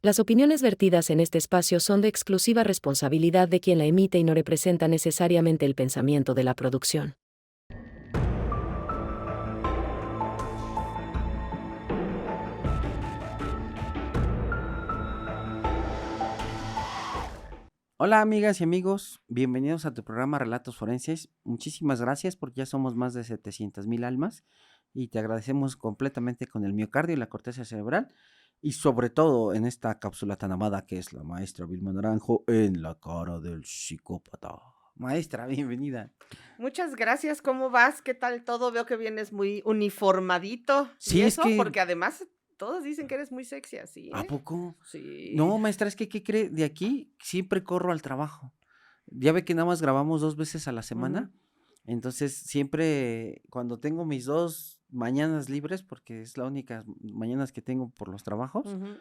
Las opiniones vertidas en este espacio son de exclusiva responsabilidad de quien la emite y no representa necesariamente el pensamiento de la producción. Hola amigas y amigos, bienvenidos a tu programa Relatos Forenses. Muchísimas gracias porque ya somos más de 700,000 almas y te agradecemos completamente con el miocardio y la corteza cerebral y sobre todo en esta cápsula tan amada que es la maestra Vilma Naranjo en la cara del psicópata. Maestra, bienvenida. Muchas gracias, ¿cómo vas? ¿Qué tal todo? Veo que vienes muy uniformadito. ¿Y Sí, es eso? que, Porque además todos dicen que eres muy sexy así, ¿a ¿eh? poco? Sí. No, maestra, es que, ¿qué cree? De aquí siempre corro al trabajo. Ya ve que nada más grabamos 2 veces a la Ujú. semana. Entonces, siempre cuando tengo mis 2 mañanas libres, porque es la única mañanas que tengo por los trabajos, Ujú.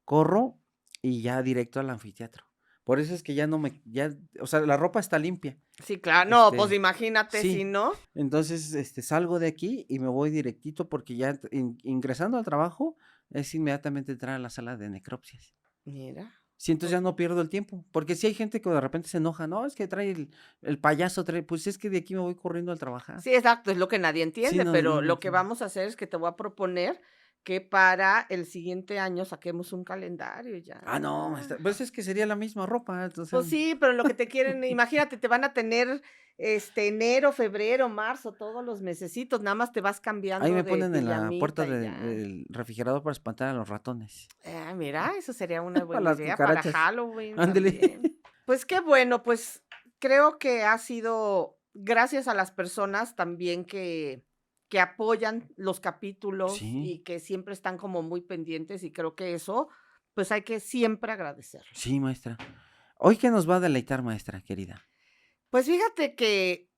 corro y ya directo al anfiteatro. Por eso es que ya no me, ya, o sea, la ropa está limpia. Sí, claro. No, pues Este, imagínate si sí. no. Entonces, salgo de aquí y me voy directito porque ya ingresando al trabajo es inmediatamente entrar a la sala de necropsias. Mira, Sí, entonces ya pues no pierdo el tiempo, porque si hay gente que de repente se enoja, no, es que trae el payaso, trae, pues es que de aquí me voy corriendo al trabajar. sí, exacto, es lo que nadie Sí, entiende, no, pero nadie lo que entiende. vamos a hacer es que te voy a proponer que para el siguiente año saquemos un calendario ya. Ah, no, pues es que sería la misma ropa, entonces, Pues sí, pero lo que te quieren, imagínate, te van a tener, enero, febrero, marzo, todos los mesecitos, nada más te vas ahí cambiando me de ponen en la puerta pijamita y ya. del refrigerador para espantar a los ratones, Ah, mira, eso sería una a buena las idea para cucarachas. Halloween Ándele. también. Pues qué bueno, pues creo que ha sido gracias a las personas también que apoyan los capítulos Sí, y que siempre están como muy pendientes y creo que eso, pues hay que siempre agradecerlo. sí, maestra. ¿Hoy qué nos va a deleitar, maestra querida? Pues fíjate que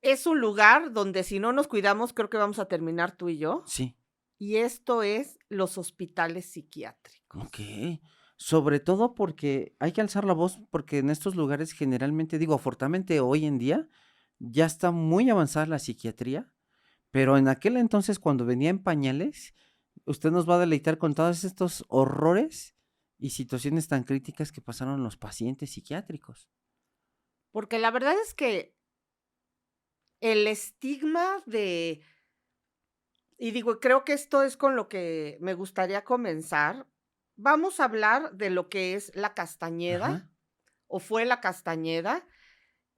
es un lugar donde si no nos cuidamos, creo que vamos a terminar tú y yo, Sí, y esto es los hospitales psiquiátricos. okey. Sobre todo porque hay que alzar la voz, porque en estos lugares generalmente, digo, afortunadamente hoy en día ya está muy avanzada la psiquiatría, pero en aquel entonces, cuando venía en pañales, usted nos va a deleitar con todos estos horrores y situaciones tan críticas que pasaron los pacientes psiquiátricos. Porque la verdad es que el estigma de y digo, creo que esto es con lo que me gustaría comenzar. Vamos a hablar de lo que es la Ajá, Castañeda, o fue la Castañeda.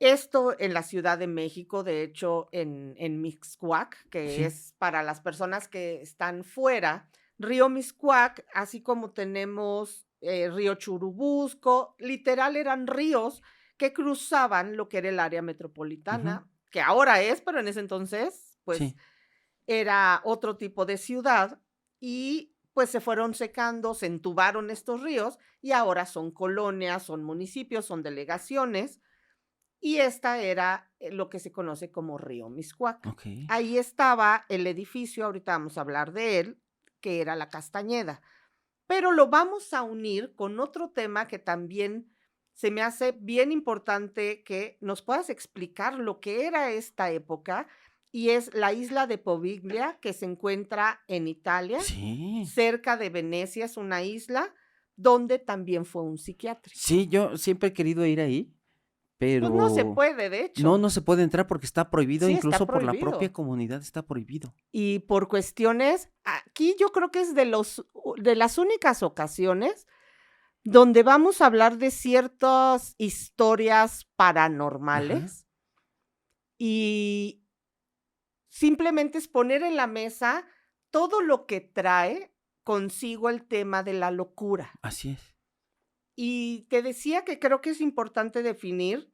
Esto en la Ciudad de México, de hecho, en Mixcoac, que sí, es para las personas que están fuera, río Mixcoac, así como tenemos, río Churubusco, literal eran ríos que cruzaban lo que era el área ujú, metropolitana, que ahora es, pero en ese entonces, pues, sí, era otro tipo de ciudad y, pues, se fueron secando, se entubaron estos ríos y ahora son colonias, son municipios, son delegaciones, y esta era, lo que se conoce como Río Mixcoac. okey, Ahí estaba el edificio, ahorita vamos a hablar de él, que era la Castañeda, pero lo vamos a unir con otro tema que también se me hace bien importante que nos puedas explicar lo que era esta época, y es la isla de Poviglia, que se encuentra en Italia, sí. cerca de Venecia, es una isla donde también fue un psiquiátrico. Sí, yo siempre he querido ir ahí, Pues no se pero puede, de no, hecho. no se puede entrar porque está prohibido, Sí, está incluso por la propia prohibido. comunidad está prohibido. Y por cuestiones aquí yo creo que es de las únicas ocasiones donde vamos a hablar de ciertas historias Ajá, paranormales, y simplemente es poner en la mesa todo lo que trae consigo el tema de la locura. así es. Y te decía que creo que es importante definir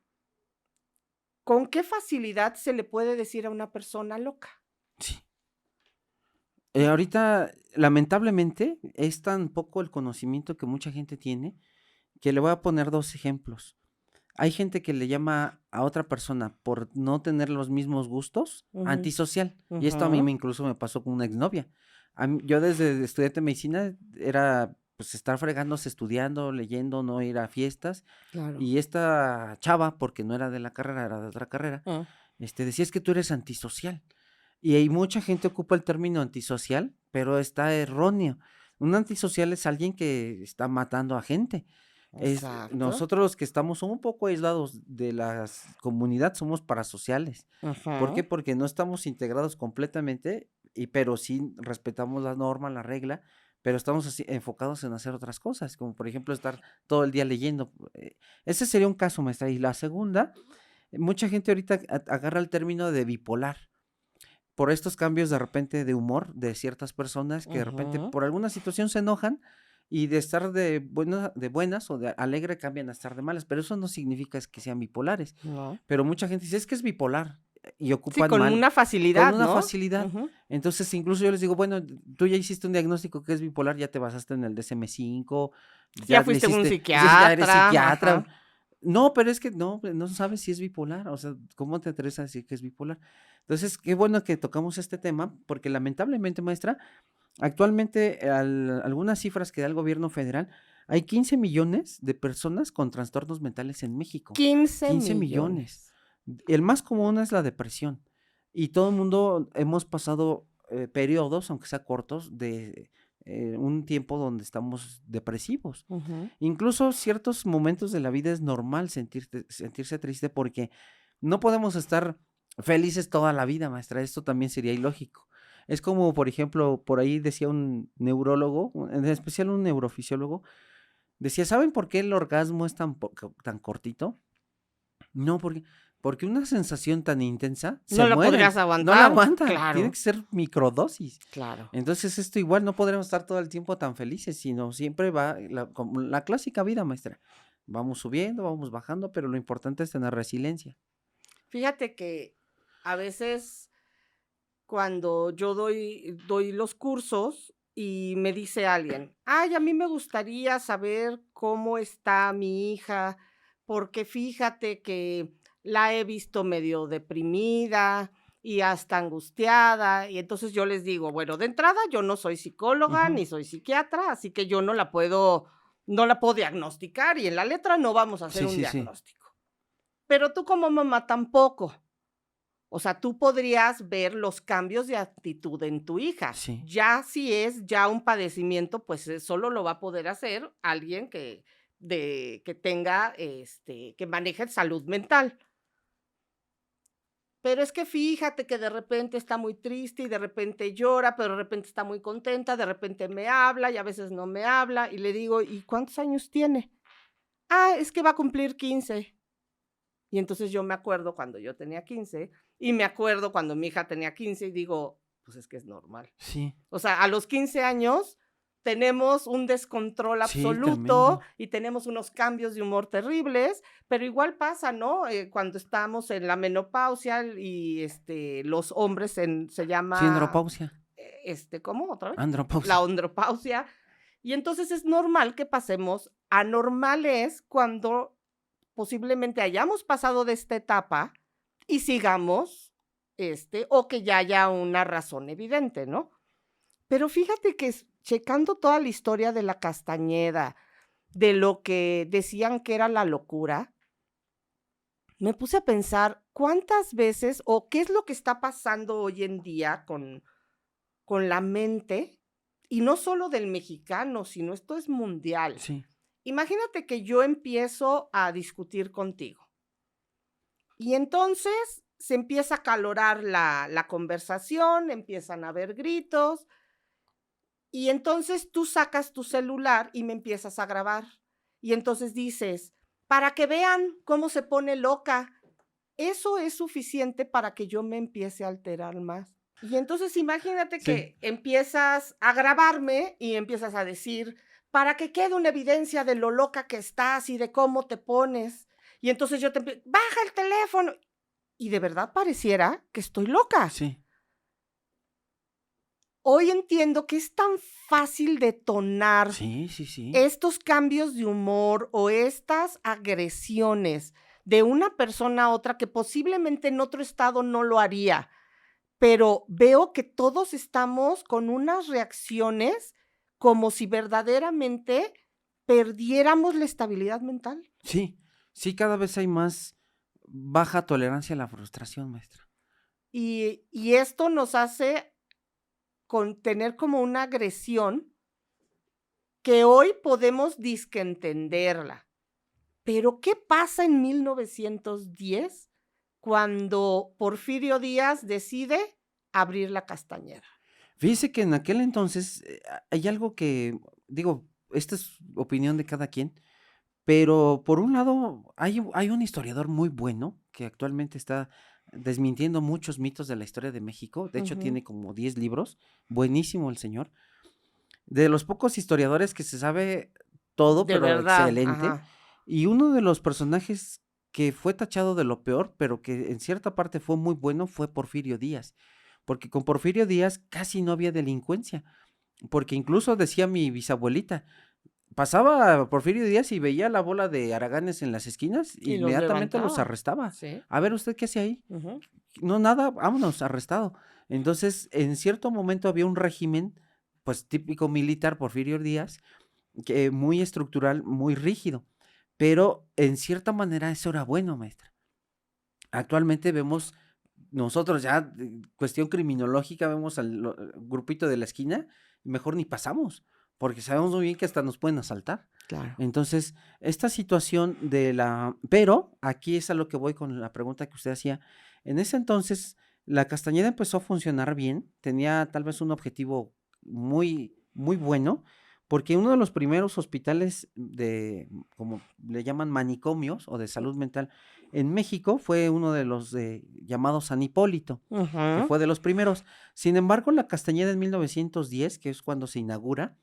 con qué facilidad se le puede decir a una persona loca. Sí. Ahorita, lamentablemente, es tan poco el conocimiento que mucha gente tiene, que le voy a poner 2 ejemplos. Hay gente que le llama a otra persona por no tener los mismos gustos, Ujú, antisocial, y esto a mí ujú, incluso me pasó con una exnovia. Yo desde estudiante de medicina era, pues, estar fregándose estudiando, leyendo, no ir a fiestas, claro. y esta chava, porque no era de la carrera, era de otra carrera, Ah, decía: "Es que tú eres antisocial". Y hay mucha gente ocupa el término antisocial, pero está erróneo. Un antisocial es alguien que está matando a gente. Exacto. Nosotros los que estamos un poco aislados de la comunidad somos parasociales. ¿Por qué? Ujú. Porque no estamos integrados completamente, pero sí respetamos la norma, la regla, pero estamos enfocados en hacer otras cosas, como por ejemplo estar todo el día leyendo. Ese sería un caso, maestra. Y la segunda, mucha gente ahorita agarra el término de bipolar por estos cambios de repente de humor de ciertas personas que de repente Ujú. por alguna situación se enojan y de estar de buenas o de alegre cambian a estar de malas, pero eso no significa que sean bipolares. No. Pero mucha gente dice, es que es bipolar y Sí, ocupan con mal, una con facilidad, una ¿no? facilidad. Ujú. Entonces, incluso yo les digo, bueno, tú ya hiciste un diagnóstico que es bipolar, ya te basaste en el DSM-5, Ya ya le fuiste con un hiciste, ya eres psiquiatra, psiquiatra. ajá. No, pero es que no sabes si es bipolar, o sea, ¿cómo te atreves a decir que es bipolar? Entonces, qué bueno que tocamos este tema, porque lamentablemente, maestra, actualmente algunas cifras que da el gobierno federal, hay 15 millones de personas con trastornos mentales en México. 15 15 millones. millones. El más común es la depresión. Y todo el mundo hemos pasado periodos, aunque sea cortos, de un tiempo donde estamos depresivos. Ujú. Incluso ciertos momentos de la vida es normal sentirse triste porque no podemos estar felices toda la vida, maestra. Esto también sería ilógico. Es como, por ejemplo, por ahí decía un neurólogo, en especial un neurofisiólogo, decía, ¿saben por qué el orgasmo es tan cortito? No, porque una sensación tan intensa se No la podrías mueren, no la aguantar, aguantan, tiene claro, que ser microdosis. claro. Entonces esto igual no podremos estar todo el tiempo tan felices, sino siempre va como la clásica vida, maestra. Vamos subiendo, vamos bajando, pero lo importante es tener resiliencia. Fíjate que a veces cuando yo doy los cursos y me dice alguien: "Ay, a mí me gustaría saber cómo está mi hija, porque fíjate que la he visto medio deprimida y hasta angustiada". Y entonces yo les digo: "Bueno, de entrada, yo no soy psicóloga Ujú. ni soy psiquiatra, así que yo no la puedo diagnosticar y en la letra no vamos a hacer Sí, un sí, sí. diagnóstico. Pero tú como mamá tampoco. O sea, tú podrías ver los cambios de actitud en tu hija. Sí, Ya si es ya un padecimiento, pues, solo lo va a poder hacer alguien que tenga, que maneje salud mental. Pero es que fíjate que de repente está muy triste y de repente llora, pero de repente está muy contenta, de repente me habla y a veces no me habla, y le digo: "¿Y cuántos años tiene?". "Ah, es que va a cumplir 15". Y entonces yo me acuerdo cuando yo tenía 15 y me acuerdo cuando mi hija tenía 15 y digo, pues es que es normal. sí, O sea, a los 15 años tenemos un descontrol sí, absoluto tremendo. y tenemos unos cambios de humor terribles, pero igual pasa, ¿no? Cuando estamos en la menopausia y los hombres se Sí, llama, andropausia, ¿cómo otra vez? La andropausia. andropausia. Y entonces es normal que pasemos. Anormal es cuando posiblemente hayamos pasado de esta etapa y sigamos, o que ya haya una razón evidente, ¿no? Pero fíjate que checando toda la historia de la Castañeda, de lo que decían que era la locura, me puse a pensar cuántas veces o qué es lo que está pasando hoy en día con la mente, y no solo del mexicano, sino esto es mundial. Sí, Imagínate que yo empiezo a discutir contigo. Y entonces se empieza a acalorar la conversación, empiezan a haber gritos, y entonces tú sacas tu celular y me empiezas a grabar. Y entonces dices, para que vean cómo se pone loca, eso es suficiente para que yo me empiece a alterar más. Y entonces imagínate sí. que empiezas a grabarme y empiezas a decir, para que quede una evidencia de lo loca que estás y de cómo te pones. Y entonces yo te empiezo, baja el teléfono. Y de verdad pareciera que estoy loca. Sí, Hoy entiendo que es tan fácil detonar sí, sí, sí. estos cambios de humor o estas agresiones de una persona a otra que posiblemente en otro estado no lo haría, pero veo que todos estamos con unas reacciones como si verdaderamente perdiéramos la estabilidad mental. Sí, sí, cada vez hay más baja tolerancia a la frustración, maestra. Y esto nos hace tener como una agresión que hoy podemos dizque entenderla. Pero, ¿qué pasa en 1910 cuando Porfirio Díaz decide abrir la Castañeda? Fíjese que en aquel entonces hay algo que, digo, esta es opinión de cada quien, pero por un lado hay un historiador muy bueno que actualmente está desmintiendo muchos mitos de la historia de México. De hecho, Ujú. tiene como 10 libros. Buenísimo el señor. De los pocos historiadores que se sabe todo, De pero verdad, excelente. ajá. Y uno de los personajes que fue tachado de lo peor, pero que en cierta parte fue muy bueno, fue Porfirio Díaz. Porque con Porfirio Díaz casi no había delincuencia. Porque incluso decía mi bisabuelita, pasaba Porfirio Díaz y veía la bola de haraganes en las esquinas, Y los inmediatamente los levantaba, arrestaba. sí. A ver, ¿usted qué hace ahí? Ujú. No, nada, vámonos, arrestado. Entonces, en cierto momento había un régimen, pues típico militar, Porfirio Díaz, que muy estructural, muy rígido. Pero en cierta manera eso era bueno, maestra. Actualmente vemos, nosotros ya, cuestión criminológica, vemos al grupito de la esquina, y mejor ni pasamos, porque sabemos muy bien que hasta nos pueden asaltar. Claro. Entonces, esta situación de la... Pero aquí es a lo que voy con la pregunta que usted hacía. En ese entonces, la Castañeda empezó a funcionar bien, tenía tal vez un objetivo muy, muy bueno, porque uno de los primeros hospitales de, como le llaman manicomios o de salud mental en México fue uno de los llamados San Hipólito, que Ujú. fue de los primeros. Sin embargo, la Castañeda en 1910, que es cuando se inaugura,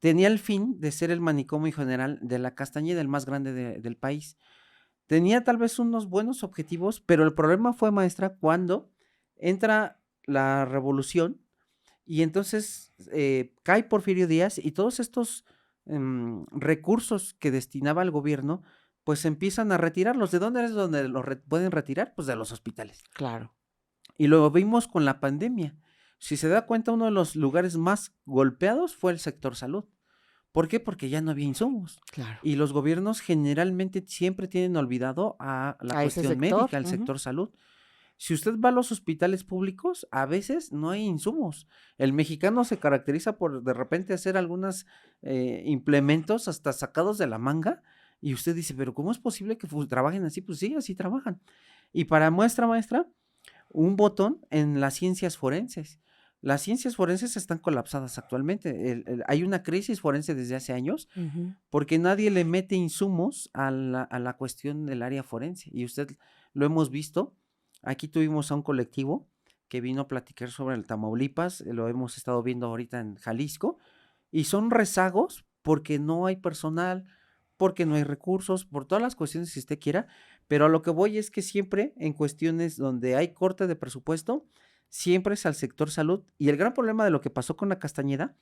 tenía el fin de ser el manicomio general de la Castañeda, el más grande del país. Tenía tal vez unos buenos objetivos, pero el problema fue, maestra, cuando entra la revolución y entonces cae Porfirio Díaz y todos estos recursos que destinaba el gobierno, pues empiezan a retirarlos. ¿De dónde es donde los pueden retirar? Pues de los hospitales. Claro. Y lo vimos con la pandemia. Si se da cuenta, uno de los lugares más golpeados fue el sector salud. ¿Por qué? Porque ya no había insumos. Claro. Y los gobiernos generalmente siempre tienen olvidado a la A ese cuestión sector. médica, al Ujú. sector salud. Si usted va a los hospitales públicos, a veces no hay insumos. El mexicano se caracteriza por de repente hacer algunos implementos hasta sacados de la manga y usted dice, pero ¿cómo es posible que trabajen así? Pues sí, así trabajan. Y para muestra, maestra, un botón en las ciencias forenses. Las ciencias forenses están colapsadas actualmente. Hay una crisis forense desde hace años Ujú. porque nadie le mete insumos a la cuestión del área forense. Y usted lo hemos visto. Aquí tuvimos a un colectivo que vino a platicar sobre el Tamaulipas, lo hemos estado viendo ahorita en Jalisco, y son rezagos porque no hay personal, porque no hay recursos, por todas las cuestiones si usted quiera, pero a lo que voy es que siempre en cuestiones donde hay corte de presupuesto, siempre es al sector salud. Y el gran problema de lo que pasó con la Castañeda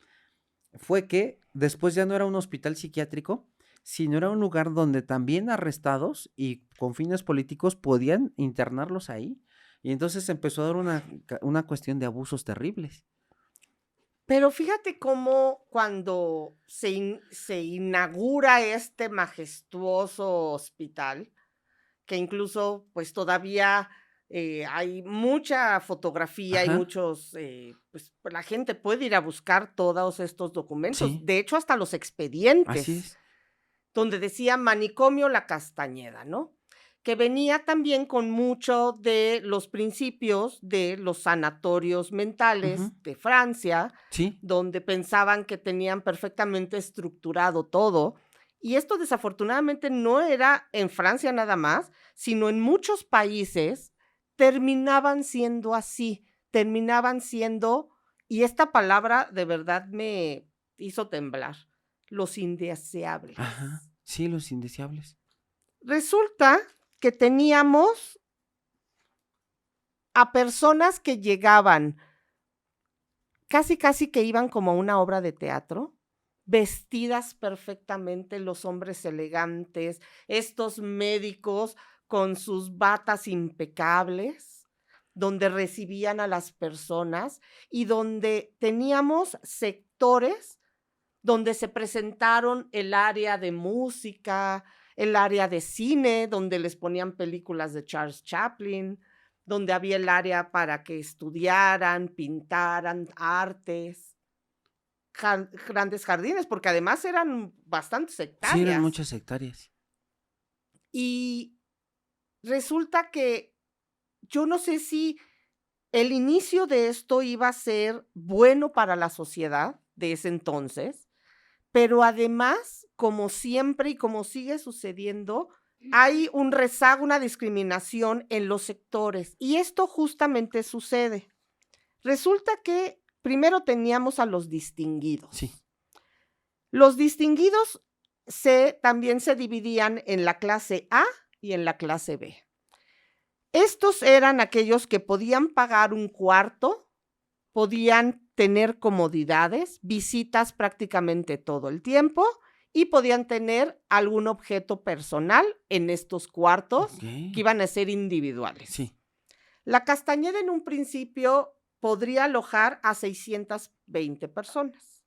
fue que después ya no era un hospital psiquiátrico, sino era un lugar donde también arrestados y con fines políticos podían internarlos ahí. Y entonces empezó a dar una cuestión de abusos terribles. Pero fíjate cómo cuando se inaugura este majestuoso hospital, que incluso, pues, todavía, hay mucha fotografía y Ajá, muchos, pues, la gente puede ir a buscar todos estos documentos, sí, de hecho, hasta los así expedientes, es. donde decía Manicomio La Castañeda, ¿no? Que venía también con mucho de los principios de los sanatorios Ujú, mentales de Francia, sí, donde pensaban que tenían perfectamente estructurado todo. Y esto desafortunadamente no era en Francia nada más, sino en muchos países terminaban siendo así, terminaban siendo, y esta palabra de verdad me hizo temblar, los ajá, indeseables. sí, los indeseables. Resulta que teníamos a personas que llegaban, casi, casi que iban como a una obra de teatro, vestidas perfectamente, los hombres elegantes, estos médicos con sus batas impecables, donde recibían a las personas y donde teníamos sectores donde se presentaron el área de música, el área de cine, donde les ponían películas de Charles Chaplin, donde había el área para que estudiaran, pintaran artes. grandes jardines, porque además eran bastantes Sí, eran hectáreas. muchas hectáreas. Y resulta que yo no sé si el inicio de esto iba a ser bueno para la sociedad de ese entonces, pero además, como siempre y como sigue sucediendo, hay un rezago, una discriminación en los sectores. Y esto justamente sucede. Resulta que primero teníamos a los distinguidos. Sí. Los distinguidos también se dividían en la clase A y en la clase B. Estos eran aquellos que podían pagar un cuarto, podían tener comodidades, visitas prácticamente todo el tiempo y podían tener algún objeto personal en estos cuartos que Ok. iban a ser individuales. Sí. La Castañeda en un principio podría alojar a 620 personas.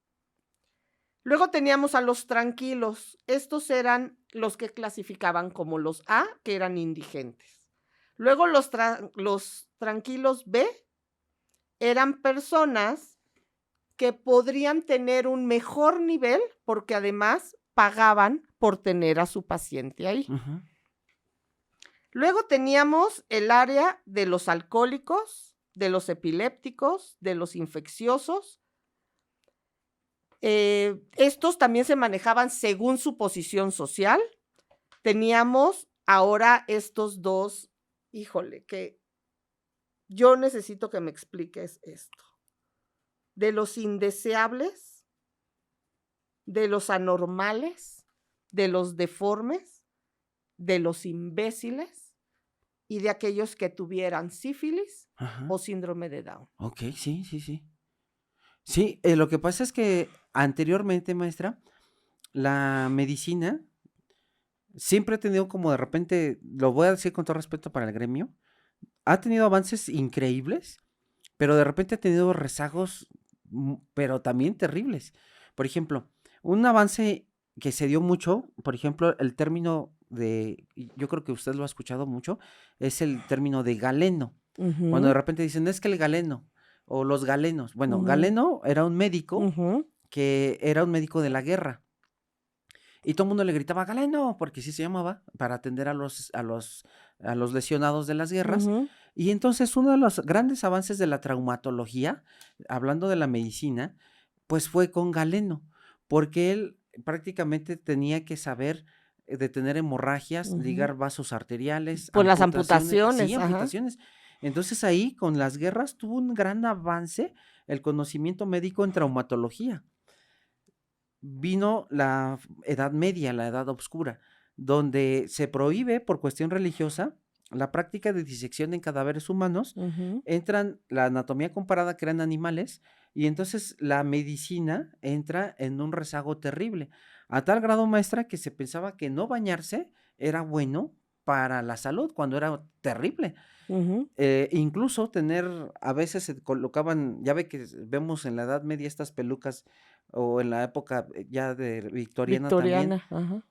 Luego teníamos a los tranquilos. Estos eran los que clasificaban como los A, que eran indigentes. Luego los tranquilos B eran personas que podrían tener un mejor nivel porque además pagaban por tener a su paciente ahí. Ujú. Luego teníamos el área de los alcohólicos, de los epilépticos, de los infecciosos. Estos también se manejaban según su posición social. Teníamos ahora estos dos, híjole, que yo necesito que me expliques esto. De los indeseables, de los anormales, de los deformes, de los imbéciles y de aquellos que tuvieran sífilis Ajá. o síndrome de Down. Ok, sí, sí, sí. Sí, lo que pasa es que anteriormente, maestra, la medicina siempre ha tenido como de repente, lo voy a decir con todo respeto para el gremio, ha tenido avances increíbles, pero de repente ha tenido rezagos, pero también terribles. Por ejemplo, un avance que se dio mucho, por ejemplo, el término y yo creo que usted lo ha escuchado mucho, es el término de galeno. Cuando de repente dicen, es que el galeno, o los galenos. Bueno, Galeno era un médico que era un médico de la guerra. Y todo el mundo le gritaba, Galeno, porque así se llamaba, para atender a los lesionados de las guerras. Y entonces uno de los grandes avances de la traumatología, hablando de la medicina, pues fue con Galeno, porque él prácticamente tenía que saber detener hemorragias, ligar vasos arteriales, Por las amputaciones. Sí, amputaciones, ajá. amputaciones. Entonces ahí, con las guerras, tuvo un gran avance el conocimiento médico en traumatología. Vino la Edad Media, la Edad Oscura, donde se prohíbe por cuestión religiosa la práctica de disección en cadáveres humanos, entran la anatomía comparada que eran animales, y entonces la medicina entra en un rezago terrible, a tal grado, maestra, que se pensaba que no bañarse era bueno para la salud, cuando era terrible. Incluso a veces se colocaban, ya ve que vemos en la Edad Media estas pelucas, o en la época ya de victoriana también, Victoriana, ajá.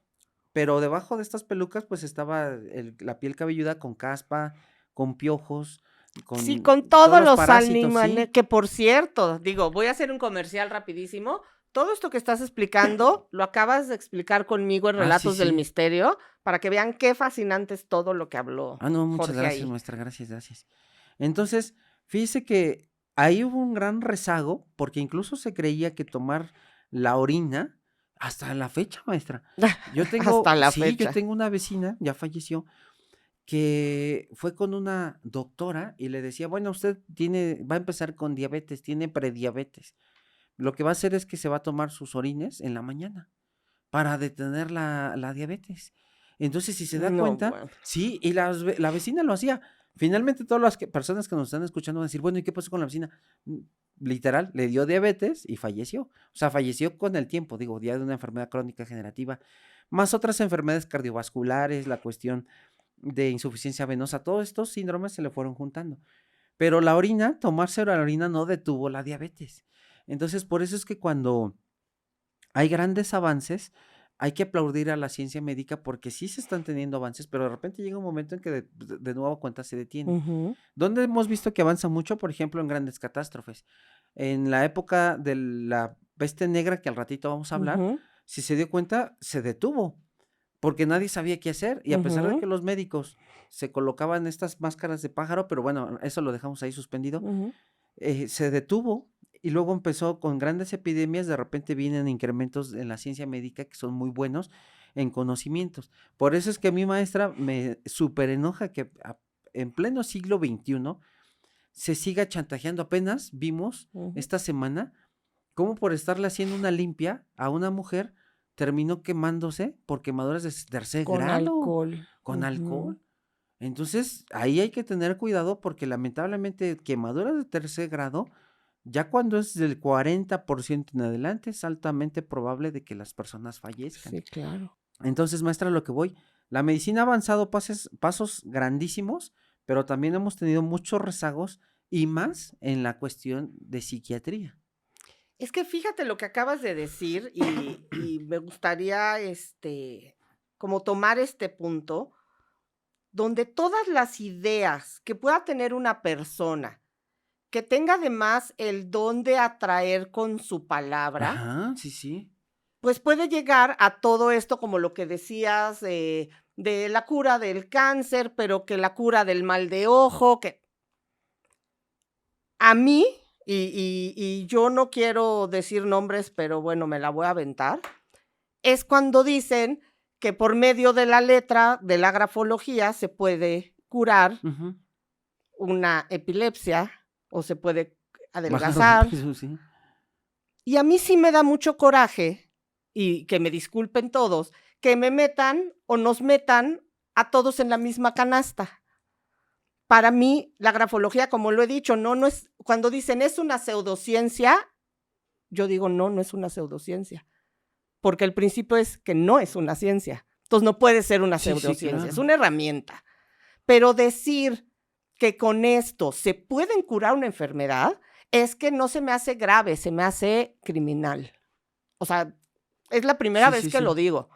pero debajo de estas pelucas pues estaba la piel cabelluda con caspa, con piojos, Sí, con con todos todos los los parásitos, animales, sí. que por cierto, digo, voy a hacer un comercial rapidísimo. Todo esto que estás explicando, lo acabas de explicar conmigo en Ah, sí, Relatos del sí. Misterio, para que vean qué fascinante es todo lo que habló Ah, no, muchas Jorge gracias, ahí. maestra, gracias, gracias. Entonces, fíjese que ahí hubo un gran rezago, porque incluso se creía que tomar la orina, hasta la fecha, maestra. Hasta la Sí, yo fecha. tengo una vecina, ya falleció, que fue con una doctora y le decía, bueno, usted va a empezar con diabetes, tiene prediabetes. Lo que va a hacer es que se va a tomar sus orines en la mañana para detener la diabetes. Entonces, si se da No, cuenta, bueno. sí, y la vecina lo hacía. Finalmente, todas las personas que nos están escuchando van a decir, bueno, ¿y qué pasó con la vecina? Literal, le dio diabetes y falleció. O sea, falleció con el tiempo, digo, ya de una enfermedad crónica degenerativa, más otras enfermedades cardiovasculares, la cuestión de insuficiencia venosa, todos estos síndromes se le fueron juntando. Pero la orina, tomarse la orina no detuvo la diabetes. Entonces, por eso es que cuando hay grandes avances, hay que aplaudir a la ciencia médica porque sí se están teniendo avances, pero de repente llega un momento en que de nueva cuenta se detiene. ¿Dónde hemos visto que avanza mucho? Por ejemplo, en grandes catástrofes. En la época de la peste negra, que al ratito vamos a hablar, Ujú, si se dio cuenta, se detuvo, porque nadie sabía qué hacer. Y a pesar de ujú, que los médicos se colocaban estas máscaras de pájaro, pero bueno, eso lo dejamos ahí suspendido, ujú. se detuvo y luego empezó con grandes epidemias. De repente vienen incrementos en la ciencia médica que son muy buenos en conocimientos. Por eso es que a mi maestra me súper enoja que en pleno siglo XXI se siga chantajeando. Apenas vimos Ujú. esta semana cómo por estarle haciendo una limpia a una mujer terminó quemándose por quemaduras de tercer Con grado alcohol. con Ujú. alcohol. Entonces, ahí hay que tener cuidado porque lamentablemente quemaduras de tercer grado, ya cuando es del 40% en adelante, es altamente probable de que las personas fallezcan. Sí, claro. Entonces, maestra, a lo que voy, la medicina ha avanzado pasos grandísimos, pero también hemos tenido muchos rezagos y más en la cuestión de psiquiatría. Es que fíjate lo que acabas de decir y me gustaría, como tomar este punto, donde todas las ideas que pueda tener una persona, que tenga además el don de atraer con su palabra, Ajá, sí, sí. pues puede llegar a todo esto, como lo que decías, de la cura del cáncer, pero que la cura del mal de ojo, que a mí, y yo no quiero decir nombres, pero bueno, me la voy a aventar, es cuando dicen que por medio de la letra de la grafología se puede curar Ujú. una epilepsia o se puede Bajar de adelgazar. peso, sí. Y a mí sí me da mucho coraje, y que me disculpen todos, que me metan o nos metan a todos en la misma canasta. Para mí, la grafología, como lo he dicho, no es, cuando dicen es una pseudociencia, yo digo no, no es una pseudociencia, porque el principio es que no es una ciencia. Entonces no puede ser una Sí, sí, pseudociencia, es claro. una herramienta. Pero decir que con esto se pueden curar una enfermedad es que no se me hace grave, se me hace criminal. O sea, es la primera Sí, vez sí, que lo sí. digo,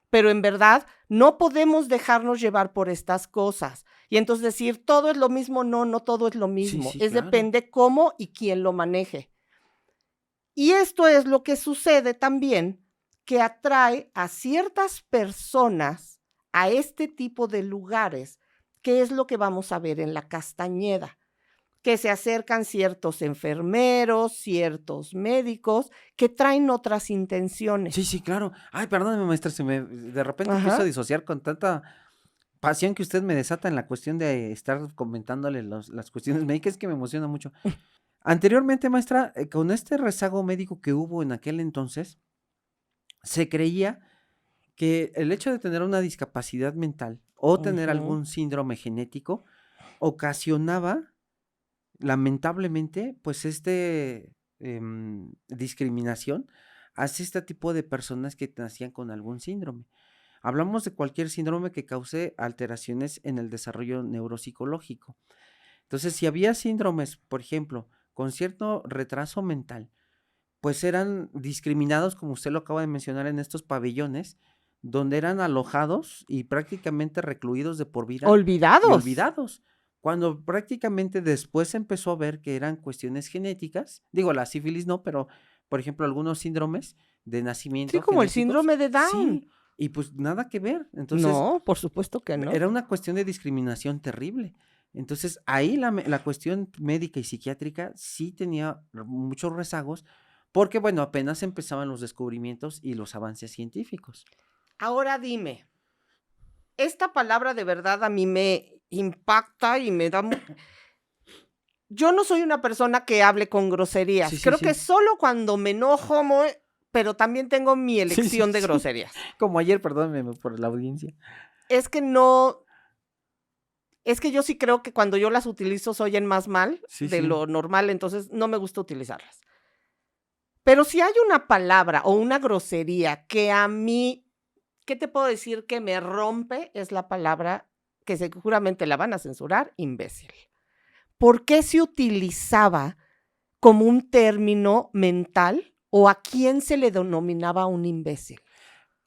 pero en verdad no podemos dejarnos llevar por estas cosas. Y entonces decir todo es lo mismo, no, no todo es lo Sí, mismo. sí, Es claro. depende cómo y quién lo maneje. Y esto es lo que sucede también, que atrae a ciertas personas a este tipo de lugares, que es lo que vamos a ver en la Castañeda, que se acercan ciertos enfermeros, ciertos médicos, que traen otras Sí, intenciones. sí, claro. Ay, perdóneme, maestra, de repente empiezo a Ajá. disociar con tanta pasión que usted me desata en la cuestión de estar comentándole las cuestiones médicas, que me emociona mucho. Anteriormente, maestra, con este rezago médico que hubo en aquel entonces, se creía que el hecho de tener una discapacidad mental o tener Ujú. algún síndrome genético ocasionaba, lamentablemente, pues discriminación hacia este tipo de personas que nacían con algún síndrome. Hablamos de cualquier síndrome que cause alteraciones en el desarrollo neuropsicológico. Entonces, si había síndromes, por ejemplo, con cierto retraso mental, pues eran discriminados, como usted lo acaba de mencionar, en estos pabellones, donde eran alojados y prácticamente recluidos de por vida y Olvidados. olvidados. Cuando prácticamente después se empezó a ver que eran cuestiones genéticas, digo, la sífilis no, pero por ejemplo, algunos síndromes de Sí, nacimiento como el genéticos, síndrome de Down. sí, y pues nada que ver. Entonces, No, por supuesto que no. era una cuestión de discriminación terrible. Entonces, ahí la cuestión médica y psiquiátrica sí tenía muchos rezagos, porque, bueno, apenas empezaban los descubrimientos y los avances científicos. Ahora dime, esta palabra de verdad a mí me impacta y me da yo no soy una persona que hable con Sí, groserías. sí, Creo que sí. solo cuando me enojo, pero también tengo mi Sí, sí, elección de sí. groserías. Como ayer, perdónenme por la audiencia. Es que no, es que yo sí creo que cuando yo las utilizo se oyen más mal Sí, de sí. lo normal, entonces no me gusta utilizarlas. Pero si hay una palabra o una grosería que a mí, ¿qué te puedo decir que me rompe? Es la palabra que seguramente la van a censurar, imbécil. ¿Por qué se utilizaba como un término mental o a quién se le denominaba un imbécil?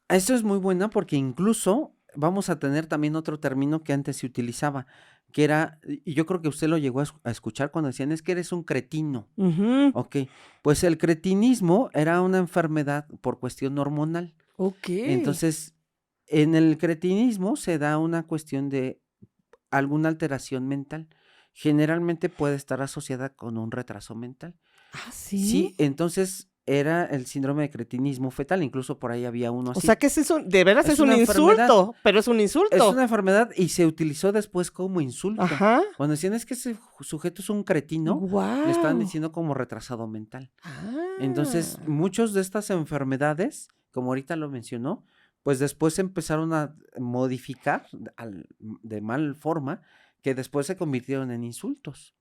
Eso es muy buena porque incluso vamos a tener también otro término que antes se utilizaba, que era, y yo creo que usted lo llegó a escuchar cuando decían, es que eres un cretino. Ujú. Ok, pues el cretinismo era una enfermedad por cuestión hormonal. Ok. Entonces, en el cretinismo se da una cuestión de alguna alteración mental. Generalmente puede estar asociada con un retraso mental. Ah, Sí, ¿sí? entonces era el síndrome de cretinismo fetal, incluso por ahí había uno O sea, así. que es eso, de veras Es es un una enfermedad, insulto, pero es un es insulto. una enfermedad y se utilizó después como insulto. Ajá. Cuando decían es que ese sujeto es un cretino, le estaban Guau. diciendo como retrasado mental. Entonces, Ah. muchos de estas enfermedades, como ahorita lo mencionó, pues después se empezaron a modificar de mal forma, que después se convirtieron en insultos.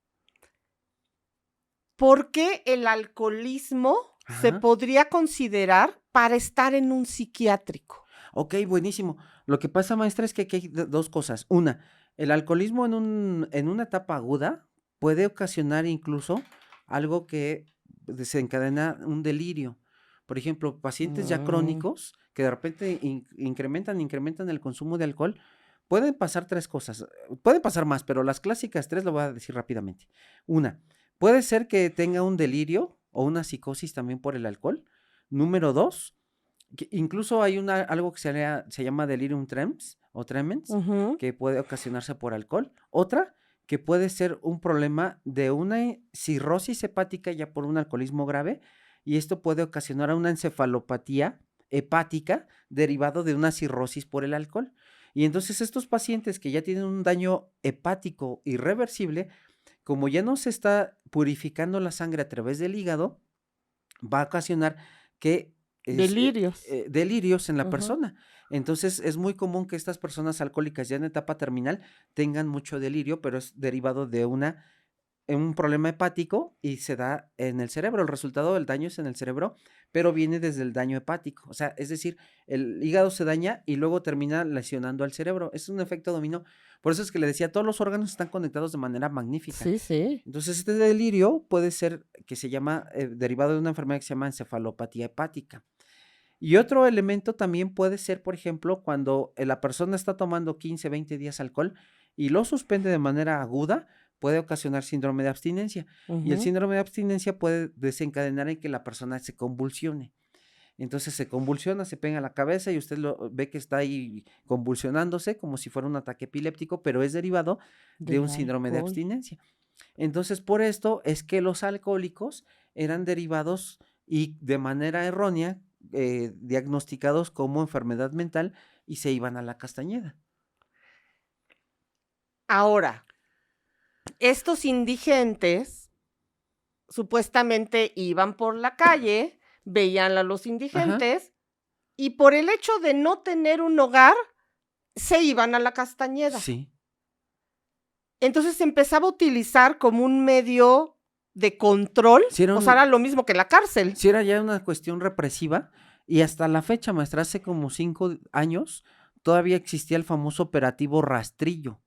¿Por qué el alcoholismo se Ajá. podría considerar para estar en un psiquiátrico? Ok, buenísimo. Lo que pasa, maestra, es que aquí hay dos cosas. Una, el alcoholismo en una etapa aguda puede ocasionar incluso algo que desencadena un delirio. Por ejemplo, pacientes ya Mm. crónicos que de repente incrementan el consumo de alcohol, pueden pasar tres cosas. Pueden pasar más, pero las clásicas tres lo voy a decir rápidamente. Una, puede ser que tenga un delirio o una psicosis también por el alcohol. Número dos, incluso hay algo que se llama delirium tremens o tremens, Ujú. que puede ocasionarse por alcohol. Otra, que puede ser un problema de una cirrosis hepática ya por un alcoholismo grave, y esto puede ocasionar una encefalopatía hepática derivado de una cirrosis por el alcohol. Y entonces estos pacientes que ya tienen un daño hepático irreversible, como ya no se está purificando la sangre a través del hígado, va a ocasionar que Delirios. delirios en la Ajá. persona. Entonces es muy común que estas personas alcohólicas ya en etapa terminal tengan mucho delirio, pero es derivado de un problema hepático y se da en el cerebro. El resultado del daño es en el cerebro, pero viene desde el daño hepático. O sea, es decir, el hígado se daña y luego termina lesionando al cerebro. Es un efecto dominó. Por eso es que le decía, todos los órganos están conectados de manera magnífica. Sí, sí. Entonces, este delirio puede ser que se llama, derivado de una enfermedad que se llama encefalopatía hepática. Y otro elemento también puede ser, por ejemplo, cuando la persona está tomando 15, 20 días alcohol y lo suspende de manera aguda, puede ocasionar síndrome de abstinencia. Y el Ujú. síndrome de abstinencia puede desencadenar en que la persona se convulsione. Entonces se convulsiona, se pega la cabeza y usted lo ve que está ahí convulsionándose como si fuera un ataque epiléptico, pero es derivado de un Del síndrome de alcohol. abstinencia. Entonces, por esto es que los alcohólicos eran derivados y de manera errónea diagnosticados como enfermedad mental y se iban a la Castañeda. Ahora, estos indigentes supuestamente iban por la calle, veían a los Ajá, indigentes y por el hecho de no tener un hogar, se iban a la Castañeda. sí. Entonces se empezaba a utilizar como un medio de control, Sí era, o sea, era lo mismo que la cárcel. sí era ya una cuestión represiva y hasta la fecha, maestra, hace como 5 años, todavía existía el famoso operativo Rastrillo.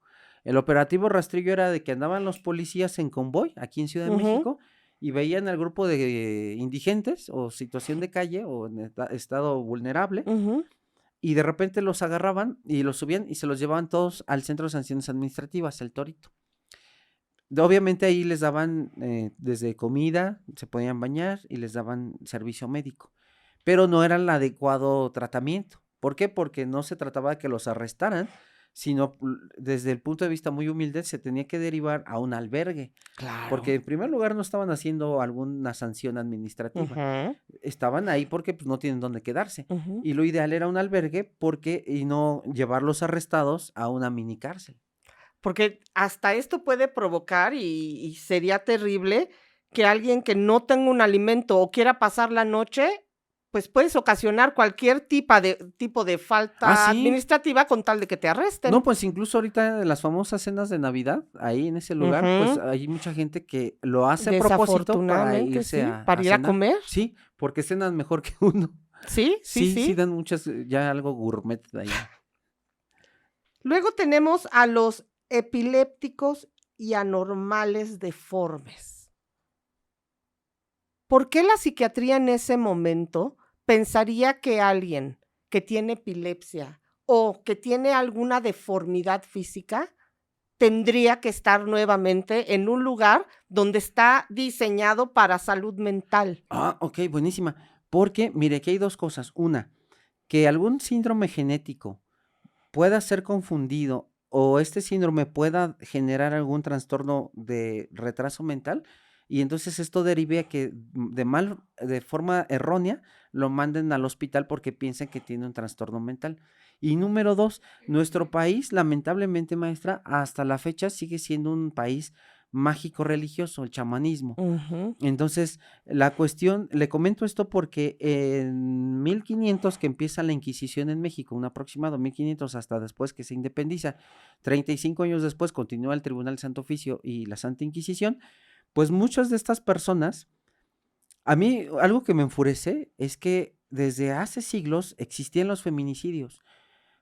El operativo Rastrillo era de que andaban los policías en convoy aquí en Ciudad de Ujú. México y veían al grupo de indigentes o situación de calle o en estado vulnerable Ujú. y de repente los agarraban y los subían y se los llevaban todos al Centro de Sanciones Administrativas, el Torito. Obviamente ahí les daban desde comida, se podían bañar y les daban servicio médico, pero no era el adecuado tratamiento. ¿Por qué? Porque no se trataba de que los arrestaran, sino desde el punto de vista muy humilde se tenía que derivar a un albergue, porque Claro. en primer lugar no estaban haciendo alguna sanción administrativa, Ujú. estaban ahí porque pues, no tienen dónde quedarse. Ujú. Y lo ideal era un albergue porque y no llevarlos arrestados a una mini cárcel. Porque hasta esto puede provocar, y sería terrible, que alguien que no tenga un alimento o quiera pasar la noche, pues puedes ocasionar cualquier tipo de Ah, falta sí. administrativa con tal de que te No, arresten. pues incluso ahorita en las famosas cenas de Navidad, ahí en ese lugar, pues Ujú. hay mucha gente que lo hace a propósito para Desafortunadamente, irse sí, para a ir a cenar. comer. Sí, porque cenan mejor que uno. Sí, sí, Sí, sí sí. dan muchas, ya algo gourmet de ahí. Luego tenemos a los epilépticos y anormales deformes. ¿Por qué la psiquiatría en ese momento pensaría que alguien que tiene epilepsia o que tiene alguna deformidad física tendría que estar nuevamente en un lugar donde está diseñado para salud mental. Ah, ok, buenísima. Porque, mire, aquí hay dos cosas. Una, que algún síndrome genético pueda ser confundido o este síndrome pueda generar algún trastorno de retraso mental y entonces esto derive a que de forma errónea lo manden al hospital porque piensan que tiene un trastorno mental. Y número dos, nuestro país, lamentablemente, maestra, hasta la fecha sigue siendo un país mágico religioso, el chamanismo. Ujú. Entonces, la cuestión, le comento esto porque en 1500 que empieza la Inquisición en México, un aproximado 1500 hasta después que se independiza, 35 años después continúa el Tribunal de Santo Oficio y la Santa Inquisición, pues muchas de estas personas, a mí algo que me enfurece es que desde hace siglos existían los feminicidios.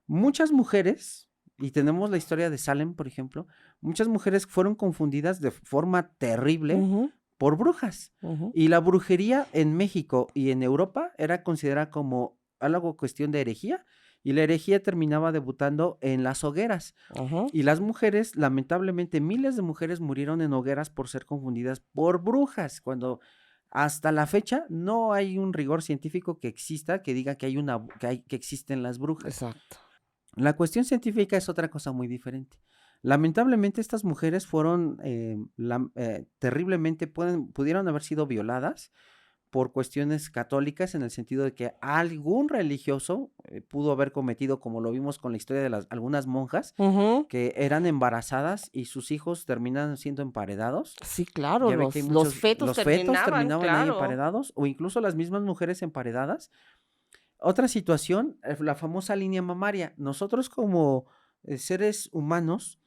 Muchas mujeres, y tenemos la historia de Salem, por ejemplo, muchas mujeres fueron confundidas de forma terrible Ujú, por brujas. ujú. Y la brujería en México y en Europa era considerada como algo cuestión de herejía, y la herejía terminaba debutando en las hogueras. Ujú. Y las mujeres, lamentablemente, miles de mujeres murieron en hogueras por ser confundidas por brujas, cuando hasta la fecha no hay un rigor científico que exista que diga que hay que existen las brujas. Exacto. La cuestión científica es otra cosa muy diferente. Lamentablemente estas mujeres fueron terriblemente, pudieron haber sido violadas por cuestiones católicas en el sentido de que algún religioso pudo haber cometido, como lo vimos con la historia de algunas monjas, Ujú. que eran embarazadas y sus hijos terminan siendo emparedados. Sí, claro, Ya ve que hay los fetos los fetos terminaban, terminaban ahí claro. emparedados o incluso las mismas mujeres emparedadas. Otra situación, la famosa línea mamaria. Nosotros como seres humanos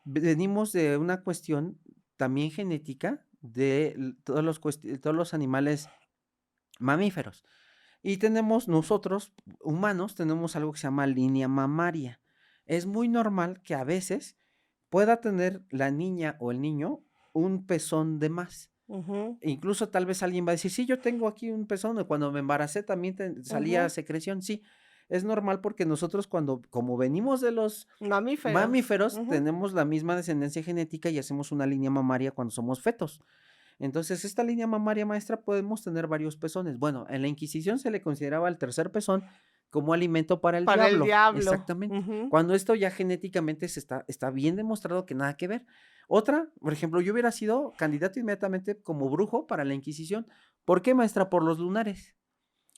venimos de una cuestión también genética de todos los animales mamíferos. Y tenemos nosotros, humanos, tenemos algo que se llama línea mamaria. Es muy normal que a veces pueda tener la niña o el niño un pezón de más. Ujú, Incluso tal vez alguien va a decir, sí, yo tengo aquí un pezón, cuando me embaracé también salía ujú. secreción, sí, es normal porque nosotros como venimos de los Mamíferos. mamíferos, Ujú. tenemos la misma descendencia genética y hacemos una línea mamaria cuando somos fetos. Entonces, esta línea mamaria, maestra, podemos tener varios pezones. Bueno, en la Inquisición se le consideraba el tercer pezón como alimento para el Para el diablo, diablo. exactamente. Ujú. Cuando esto ya genéticamente está bien demostrado que nada que ver. Otra, por ejemplo, yo hubiera sido candidato inmediatamente como brujo para la Inquisición. ¿Por qué, maestra? Por los lunares.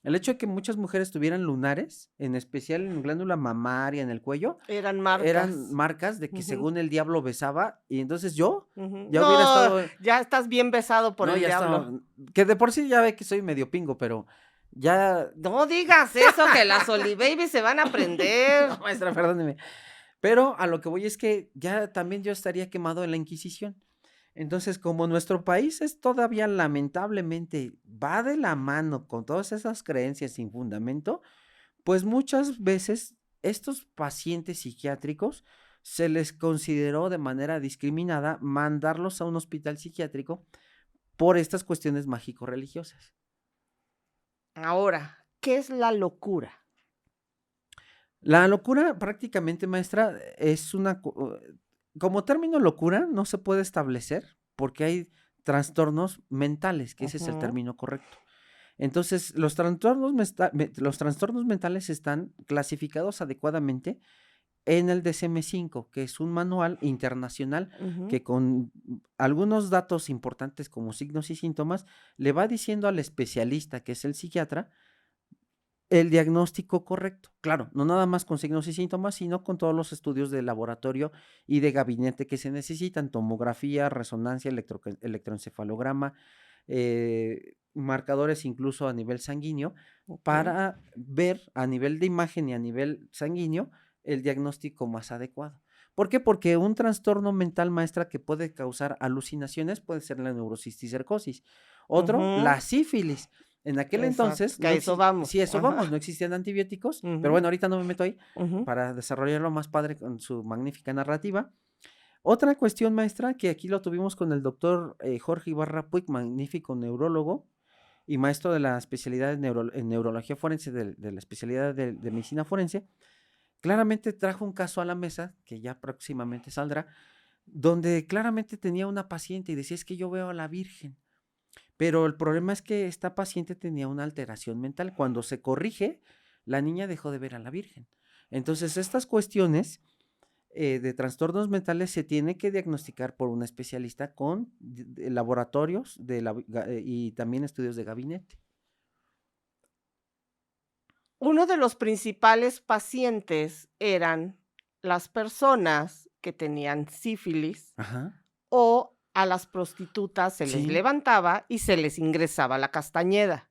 El hecho de que muchas mujeres tuvieran lunares, en especial en glándula mamaria, en el cuello, Eran eran marcas. marcas de que Ujú, según el diablo besaba, y entonces yo ujú. ya hubiera No, estado, ya estás bien besado por no, el ya estaba, diablo. que de por sí ya ve que soy medio pingo, pero ya, No digas eso, que las Olibaby se van a prender. no, maestra, perdóneme, pero a lo que voy es que ya también yo estaría quemado en la Inquisición. Entonces, como nuestro país es todavía lamentablemente va de la mano con todas esas creencias sin fundamento, pues muchas veces estos pacientes psiquiátricos se les consideró de manera discriminada mandarlos a un hospital psiquiátrico por estas cuestiones mágico-religiosas. Ahora, ¿qué es la locura? La locura prácticamente, maestra, es como término locura no se puede establecer porque hay trastornos mentales, que ese es el Ujú. término correcto. Entonces, los trastornos mentales están clasificados adecuadamente en el DSM-5, que es un manual internacional Ujú. que con algunos datos importantes como signos y síntomas le va diciendo al especialista, que es el psiquiatra, el diagnóstico correcto. Claro, no nada más con signos y síntomas, sino con todos los estudios de laboratorio y de gabinete que se necesitan, tomografía, resonancia, electroencefalograma, marcadores incluso a nivel sanguíneo, Okey. para ver a nivel de imagen y a nivel sanguíneo el diagnóstico más adecuado. ¿Por qué? Porque un trastorno mental, maestra, que puede causar alucinaciones puede ser la neurocisticercosis. Otro, Ujú. la sífilis. En aquel Exacto, entonces, que a eso vamos. sí, eso vamos, Ajá. no existían antibióticos, pero Ujú, bueno, ahorita no me meto ahí ujú. para desarrollarlo más padre con su magnífica narrativa. Otra cuestión, maestra, que aquí lo tuvimos con el doctor Jorge Ibarra Puig, magnífico neurólogo y maestro de la especialidad en neurología forense, de la especialidad de medicina forense, claramente trajo un caso a la mesa, que ya próximamente saldrá, donde claramente tenía una paciente y decía, es que yo veo a la Virgen. Pero el problema es que esta paciente tenía una alteración mental. Cuando se corrige, la niña dejó de ver a la Virgen. Entonces, estas cuestiones de trastornos mentales se tiene que diagnosticar por un especialista con laboratorios y también estudios de gabinete. Uno de los principales pacientes eran las personas que tenían sífilis Ajá. o a las prostitutas se les Sí. levantaba y se les ingresaba la castañeda.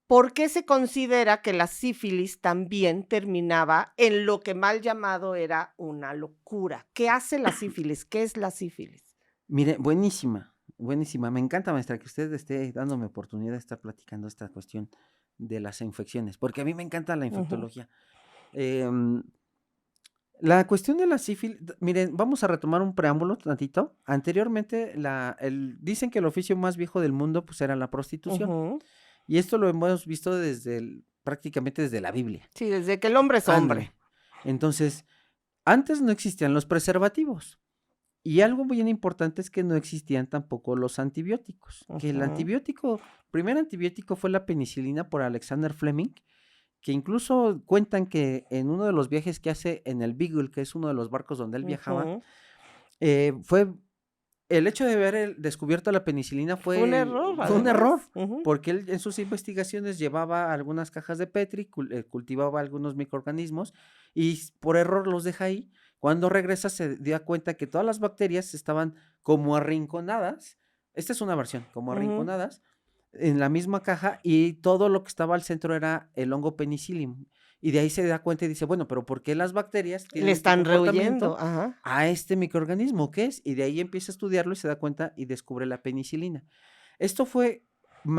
¿Por qué se considera que la sífilis también terminaba en lo que mal llamado era una locura? ¿Qué hace la sífilis? ¿Qué es la sífilis? Mire, buenísima, buenísima. Me encanta, maestra, que usted esté dándome oportunidad de estar platicando esta cuestión de las infecciones, porque a mí me encanta la Ujú. infectología. La cuestión de la sífilis, miren, vamos a retomar un preámbulo tantito. Anteriormente, dicen que el oficio más viejo del mundo pues era la prostitución. Ujú. Y esto lo hemos visto prácticamente desde la Biblia. Sí, desde que el hombre es hombre. Ándale. Entonces, antes no existían los preservativos. Y algo bien importante es que no existían tampoco los antibióticos. Que el primer antibiótico fue la penicilina por Alexander Fleming, que incluso cuentan que en uno de los viajes que hace en el Beagle, que es uno de los barcos donde él viajaba, Ujú. fue el hecho de haber descubierto la penicilina Fue un error, fue un error, además. Ujú. porque él en sus investigaciones llevaba algunas cajas de Petri, cultivaba algunos microorganismos y por error los deja ahí. Cuando regresa se dio cuenta que todas las bacterias estaban como arrinconadas. Esta es una versión, como Ujú. arrinconadas en la misma caja y todo lo que estaba al centro era el hongo penicillium. Y de ahí se da cuenta y dice, bueno, pero ¿por qué las bacterias Le tienen este están comportamiento rehuyendo. Ajá. a este microorganismo? ¿Qué es? Y de ahí empieza a estudiarlo y se da cuenta y descubre la penicilina. Esto fue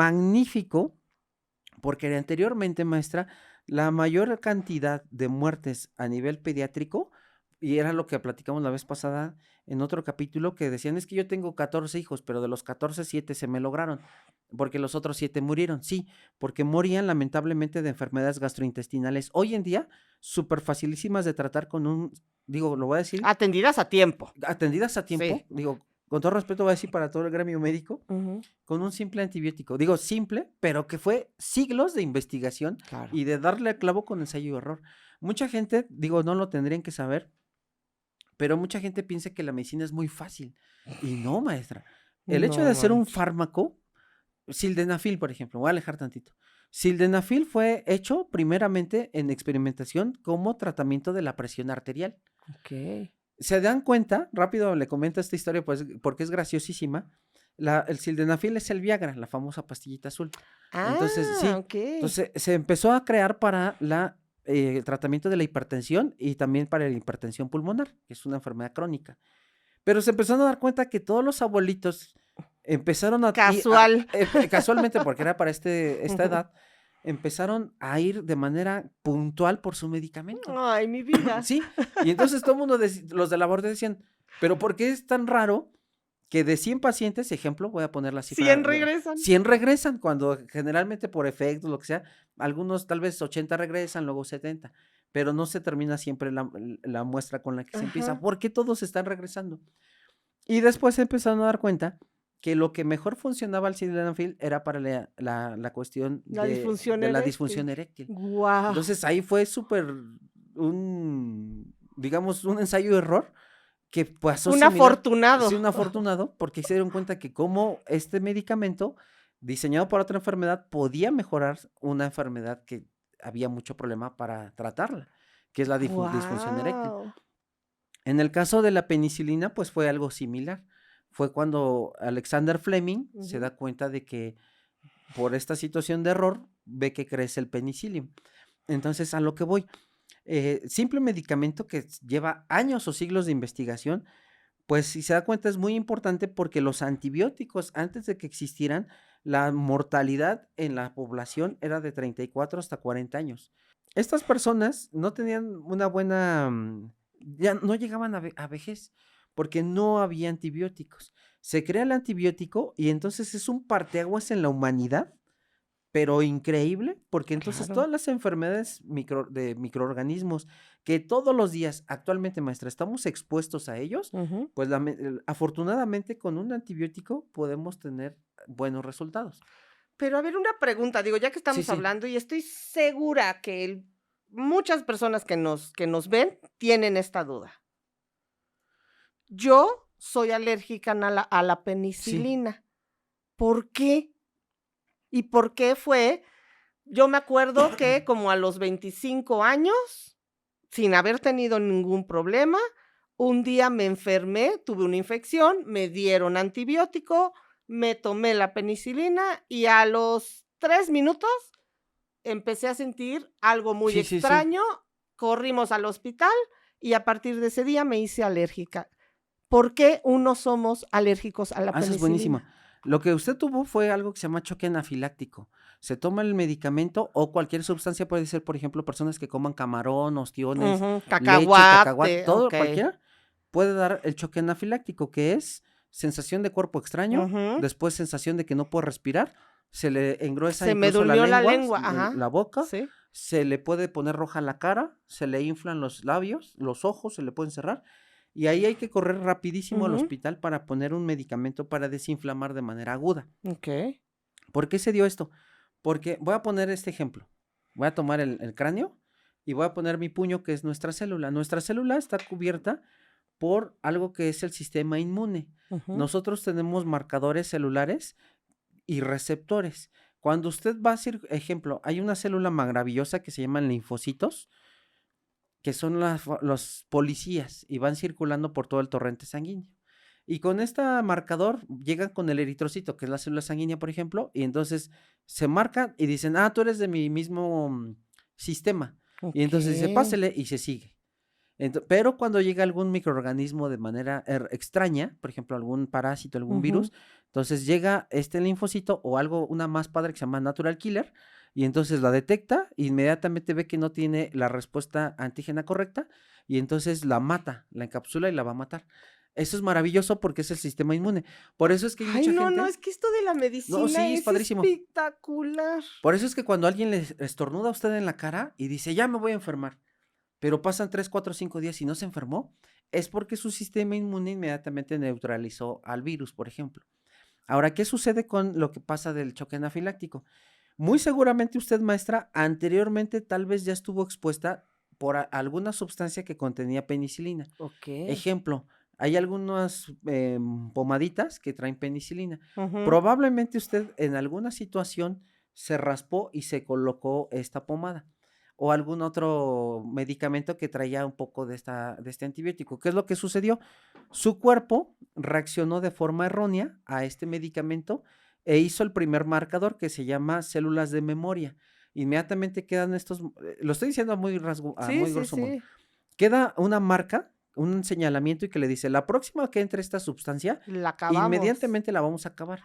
magnífico porque anteriormente, maestra, la mayor cantidad de muertes a nivel pediátrico, y era lo que platicamos la vez pasada en otro capítulo, que decían, es que yo tengo 14 hijos, pero de los 14, 7 se me lograron, porque los otros 7 murieron. Sí, porque morían lamentablemente de enfermedades gastrointestinales. Hoy en día, súper facilísimas de tratar lo voy a decir, Atendidas a tiempo. atendidas a tiempo, Sí. con todo respeto voy a decir para todo el gremio médico, Ujú. con un simple antibiótico. Digo simple, pero que fue siglos de investigación Claro. y de darle a clavo con ensayo y error. Mucha gente, no lo tendrían que saber, pero mucha gente piensa que la medicina es muy fácil. Y no, maestra. El hecho de No hacer un manches. fármaco, sildenafil, por ejemplo, voy a alejar tantito. Sildenafil fue hecho primeramente en experimentación como tratamiento de la presión arterial. Ok. Se dan cuenta, rápido le comento esta historia pues, porque es graciosísima. El sildenafil es el Viagra, la famosa pastillita azul. Entonces, Ah, sí, ok. entonces se empezó a crear para el tratamiento de la hipertensión y también para la hipertensión pulmonar, que es una enfermedad crónica. Pero se empezaron a dar cuenta que todos los abuelitos empezaron Casual. casualmente, porque era para esta Ujú. edad, empezaron a ir de manera puntual por su medicamento. Ay, mi vida. Sí, y entonces todo el mundo, los de la laboratorio decían, pero ¿por qué es tan raro que de 100 pacientes, ejemplo, voy a poner la cifra, 100 regresan. 100 regresan, cuando generalmente por efectos, lo que sea, algunos tal vez 80 regresan, luego 70, pero no se termina siempre la muestra con la que se empieza. Ajá. ¿Por qué todos están regresando? Y después se empezaron a dar cuenta que lo que mejor funcionaba al sildenafil era para la cuestión La disfunción de la eréctil. disfunción eréctil. Guau. Entonces ahí fue súper digamos, un ensayo-error que pasó Un similar. afortunado. Sí, un afortunado, porque se dieron cuenta que como este medicamento, diseñado para otra enfermedad, podía mejorar una enfermedad que había mucho problema para tratarla, que es la disfunción eréctil. Guau. En el caso de la penicilina, pues fue algo similar. Fue cuando Alexander Fleming se Ujú. da cuenta de que por esta situación de error, ve que crece el penicillium. Entonces, a lo que voy, simple medicamento que lleva años o siglos de investigación, pues si se da cuenta es muy importante porque los antibióticos, antes de que existieran, la mortalidad en la población era de 34 hasta 40 años. Estas personas no tenían una buena, ya no llegaban a vejez porque no había antibióticos. Se crea el antibiótico y entonces es un parteaguas en la humanidad pero increíble, porque entonces Claro. todas las enfermedades de microorganismos que todos los días actualmente, maestra, estamos expuestos a ellos, Ujú. pues afortunadamente con un antibiótico podemos tener buenos resultados. Pero a ver, una pregunta, digo, ya que Sí, estamos sí, hablando, y estoy segura que muchas personas que nos ven tienen esta duda. Yo soy alérgica a la sí. penicilina. ¿Por qué? ¿Y por qué fue? Yo me acuerdo que como a los 25 años, sin haber tenido ningún problema, un día me enfermé, tuve una infección, me dieron antibiótico, me tomé la penicilina y a los 3 minutos empecé a sentir algo muy Sí, sí, sí. extraño, corrimos al hospital y a partir de ese día me hice alérgica. ¿Por qué unos somos alérgicos a la Eso es buenísimo. penicilina? Lo que usted tuvo fue algo que se llama choque anafiláctico. Se toma el medicamento o cualquier sustancia, puede ser, por ejemplo, personas que coman camarón, ostiones, Ujú, leche, cacahuate, cacahuate, todo, okey. cualquiera, puede dar el choque anafiláctico, que es sensación de cuerpo extraño, Ujú. después sensación de que no puede respirar, se le engruesa Se me incluso la durmió la lengua, lengua, la ajá, boca, sí. se le puede poner roja la cara, se le inflan los labios, los ojos se le pueden cerrar, y ahí hay que correr rapidísimo al Ujú, hospital para poner un medicamento para desinflamar de manera aguda. okey. ¿Por qué se dio esto? Porque voy a poner este ejemplo. Voy a tomar el cráneo y voy a poner mi puño, que es nuestra célula. Nuestra célula está cubierta por algo que es el sistema inmune. Ujú, Nosotros tenemos marcadores celulares y receptores. Cuando usted va a hacer, ejemplo, hay una célula maravillosa que se llaman linfocitos, que son los policías y van circulando por todo el torrente sanguíneo. Y con este marcador llegan con el eritrocito, que es la célula sanguínea, por ejemplo, y entonces se marcan y dicen, ah, tú eres de mi mismo sistema. Y entonces dice, okey. pásele y se sigue. Pero cuando llega algún microorganismo de manera extraña, por ejemplo, algún parásito, algún Ujú, virus, entonces llega este linfocito o algo, una más padre que se llama natural killer, y entonces la detecta, inmediatamente ve que no tiene la respuesta antígena correcta, y entonces la mata, la encapsula y la va a matar. Eso es maravilloso porque es el sistema inmune. Por eso es que hay Ay, mucha no, no, gente. es que esto de la No, medicina sí, es es padrísimo. espectacular. Por eso es que cuando alguien le estornuda a usted en la cara y dice, ya me voy a enfermar, pero pasan 3, 4, 5 días y no se enfermó, es porque su sistema inmune inmediatamente neutralizó al virus, por ejemplo. Ahora, ¿qué sucede con lo que pasa del choque anafiláctico? Muy seguramente usted, maestra, anteriormente tal vez ya estuvo expuesta por alguna sustancia que contenía penicilina. Okey. Ejemplo, hay algunas pomaditas que traen penicilina. Ujú. Probablemente usted en alguna situación se raspó y se colocó esta pomada o algún otro medicamento que traía un poco de este antibiótico. ¿Qué es lo que sucedió? Su cuerpo reaccionó de forma errónea a este medicamento e hizo el primer marcador que se llama células de memoria. Inmediatamente quedan estos, lo estoy diciendo a Sí, muy sí, grosso modo, sí. queda una marca, un señalamiento y que le dice, la próxima que entre esta sustancia, La acabamos. inmediatamente la vamos a acabar.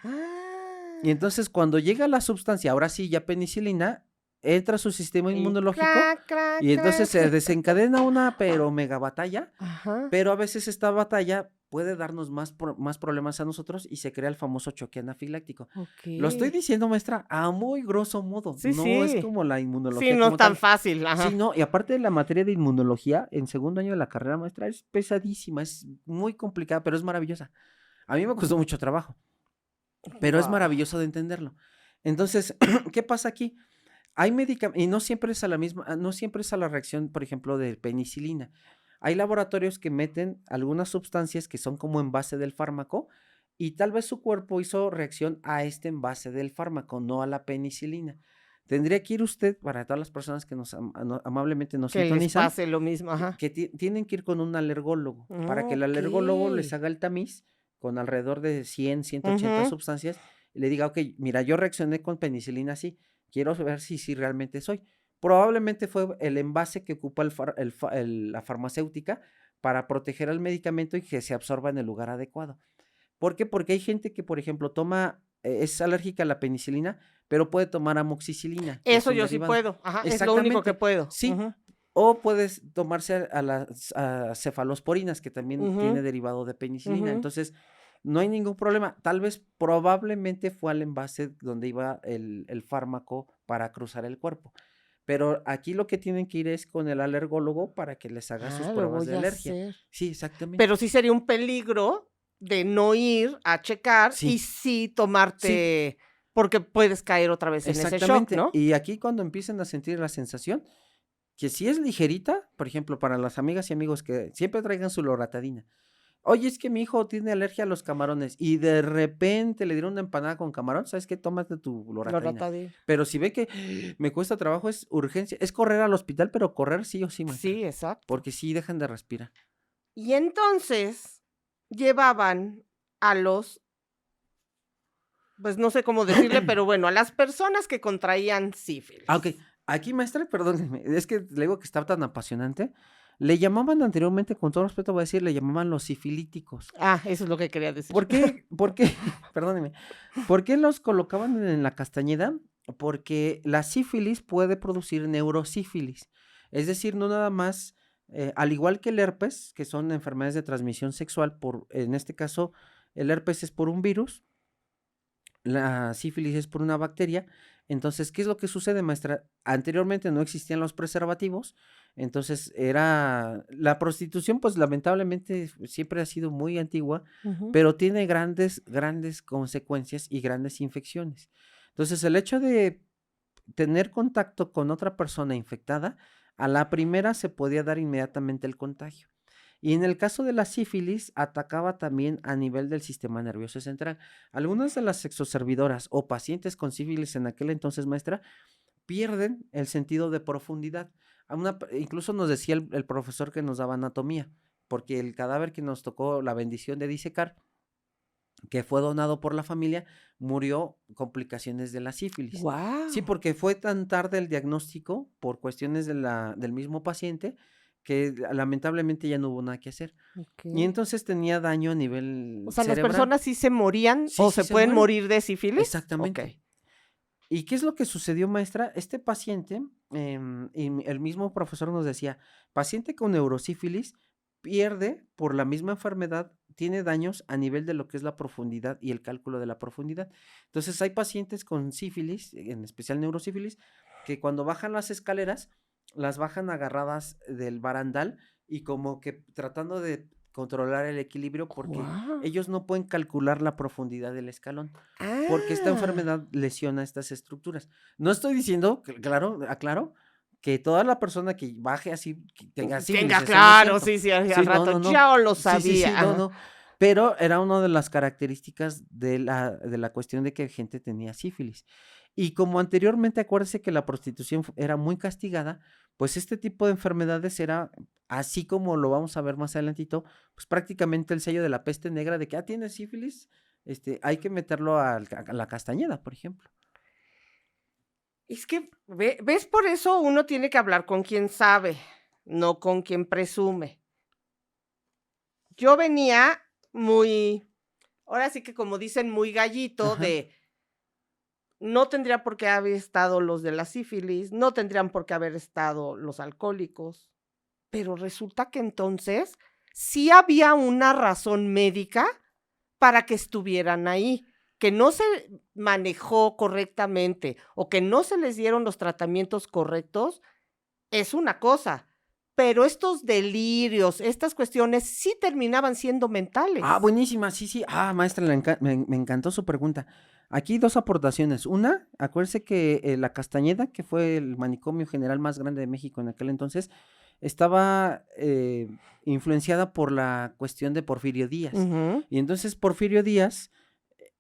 Y Ah. entonces cuando llega la sustancia, ahora sí, ya penicilina, entra a su sistema Y inmunológico cra, cra, y cra. entonces se desencadena una pero mega batalla, Ajá. pero a veces esta batalla puede darnos más problemas a nosotros y se crea el famoso choque anafiláctico. Lo estoy Okey. diciendo, maestra, a muy grosso modo, Sí, no es sí. como la Sí, inmunología no es como tan tal. fácil, Sí, ajá. no, y aparte de la materia de inmunología, en segundo año de la carrera, maestra, es pesadísima, es muy complicada, pero es maravillosa. A mí me costó mucho trabajo, pero es Guau. maravilloso de entenderlo. Entonces, ¿qué pasa aquí? Hay medicamentos, y no siempre es a la misma, no siempre es a la reacción, por ejemplo, de penicilina. Hay laboratorios que meten algunas sustancias que son como envase del fármaco y tal vez su cuerpo hizo reacción a este envase del fármaco, no a la penicilina. Tendría que ir usted, para todas las personas que amablemente nos Que les sintonizan, pase lo mismo, ajá. que tienen que ir con un alergólogo para que el alergólogo les Okey. haga el tamiz con alrededor de 100, 180 Ujú. sustancias y le diga, ok, mira, yo reaccioné con penicilina así, quiero ver si realmente soy. Probablemente fue el envase que ocupa la farmacéutica para proteger al medicamento y que se absorba en el lugar adecuado. ¿Por qué? Porque hay gente que, por ejemplo, es alérgica a la penicilina, pero puede tomar amoxicilina, que es Eso un yo sí derivado. puedo, ajá, es lo único que Exactamente, puedo. sí. Ujú, O puedes tomarse a las cefalosporinas, que también ujú, tiene derivado de penicilina. ujú. Entonces, no hay ningún problema. Tal vez probablemente fue al envase donde iba el fármaco para cruzar el cuerpo. Pero aquí lo que tienen que ir es con el alergólogo para que les haga sus Lo pruebas de voy a alergia. hacer. Sí, exactamente. Pero sí sería un peligro de no ir a checar y Sí, sí tomarte, porque puedes caer otra vez en ese shock, exactamente. ¿no? Y aquí cuando empiecen a sentir la sensación, que si es ligerita, por ejemplo, para las amigas y amigos que siempre traigan su loratadina. Oye, es que mi hijo tiene alergia a los camarones y de repente le dieron una empanada con camarón, ¿sabes qué? Tómate tu loratadina. Loratadina. Pero si ve que me cuesta trabajo, es urgencia, es correr al hospital, pero correr sí o sí, maestra, Sí, exacto. porque sí dejan de respirar. Y entonces llevaban a los, pues no sé cómo decirle, pero bueno, a las personas que contraían sífilis. Ah, ok. Aquí, maestra, perdónenme, es que le digo que está tan apasionante. Le llamaban anteriormente, con todo respeto voy a decir, le llamaban los sifilíticos. Ah, eso es lo que quería decir. ¿Por qué? Perdóneme, ¿por qué los colocaban en la Castañeda? Porque la sífilis puede producir neurosífilis. Es decir, no nada más, al igual que el herpes, que son enfermedades de transmisión sexual, en este caso, el herpes es por un virus, la sífilis es por una bacteria. Entonces, ¿qué es lo que sucede, maestra? Anteriormente no existían los preservativos, entonces la prostitución, pues lamentablemente siempre ha sido muy antigua, pero tiene grandes consecuencias y grandes infecciones. Entonces, el hecho de tener contacto con otra persona infectada, a la primera se podía dar inmediatamente el contagio. Y en el caso de la sífilis, atacaba también a nivel del sistema nervioso central. Algunas de las sexoservidoras o pacientes con sífilis en aquel entonces, maestra, pierden el sentido de profundidad. Incluso nos decía el profesor que nos daba anatomía, porque el cadáver que nos tocó la bendición de disecar, que fue donado por la familia, murió complicaciones de la sífilis. Sí, Wow. porque fue tan tarde el diagnóstico por cuestiones del mismo paciente que lamentablemente ya no hubo nada que hacer. Y entonces tenía daño a nivel O sea, ¿las cerebral. personas sí se morían Sí, o sí se se pueden mueren. morir de sífilis? Exactamente. Ok. ¿Y qué es lo que sucedió, maestra? Este paciente, y el mismo profesor nos decía, paciente con neurosífilis pierde por la misma enfermedad, tiene daños a nivel de lo que es la profundidad y el cálculo de la profundidad. Entonces hay pacientes con sífilis, en especial neurosífilis, que cuando bajan las escaleras, las bajan agarradas del barandal y como que tratando de controlar el equilibrio porque Wow. ellos no pueden calcular la profundidad del escalón porque esta enfermedad lesiona estas estructuras. No estoy diciendo, claro, aclaro, que toda la persona que baje así, que tenga sífilis, Tenga eso no es claro, cierto. sí, al Sí, no, rato, no, no. yo lo Sí, sabía. no, Ajá. no. Pero era una de las características de la cuestión de que gente tenía sífilis. Y como anteriormente, acuérdese que la prostitución era muy castigada, pues este tipo de enfermedades era, así como lo vamos a ver más adelantito, pues prácticamente el sello de la peste negra de que, tienes sífilis, hay que meterlo a la Castañeda, por ejemplo. Es que, ¿ves? Por eso uno tiene que hablar con quien sabe, no con quien presume. Yo venía muy, ahora sí que como dicen, muy gallito Ajá. de, no tendría por qué haber estado los de la sífilis, no tendrían por qué haber estado los alcohólicos, pero resulta que entonces sí había una razón médica para que estuvieran ahí, que no se manejó correctamente o que no se les dieron los tratamientos correctos, es una cosa, pero estos delirios, estas cuestiones sí terminaban siendo mentales. Buenísima, sí, sí. Maestra, me encantó su pregunta. Aquí dos aportaciones. Una, acuérdese que la Castañeda, que fue el manicomio general más grande de México en aquel entonces, estaba influenciada por la cuestión de Porfirio Díaz. Y entonces Porfirio Díaz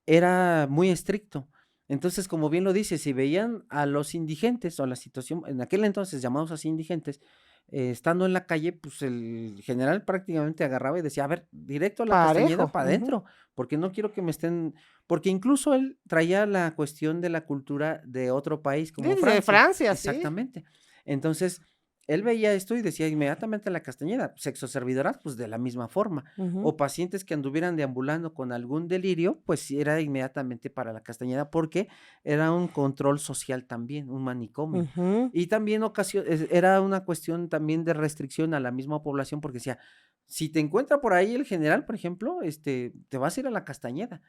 era muy estricto. Entonces, como bien lo dice, si veían a los indigentes o a la situación, en aquel entonces llamados así indigentes, estando en la calle, pues el general prácticamente agarraba y decía, a ver, directo a la Castañeda para adentro, porque no quiero que me estén, porque incluso él traía la cuestión de la cultura de otro país como De Francia. Francia, sí. Exactamente. Entonces, él veía esto y decía inmediatamente la Castañeda, sexoservidoras, pues de la misma forma, o pacientes que anduvieran deambulando con algún delirio, pues sí era inmediatamente para la Castañeda porque era un control social también, un manicomio. Ujú. Y también era una cuestión también de restricción a la misma población porque decía, si te encuentra por ahí el general, por ejemplo, te vas a ir a la Castañeda.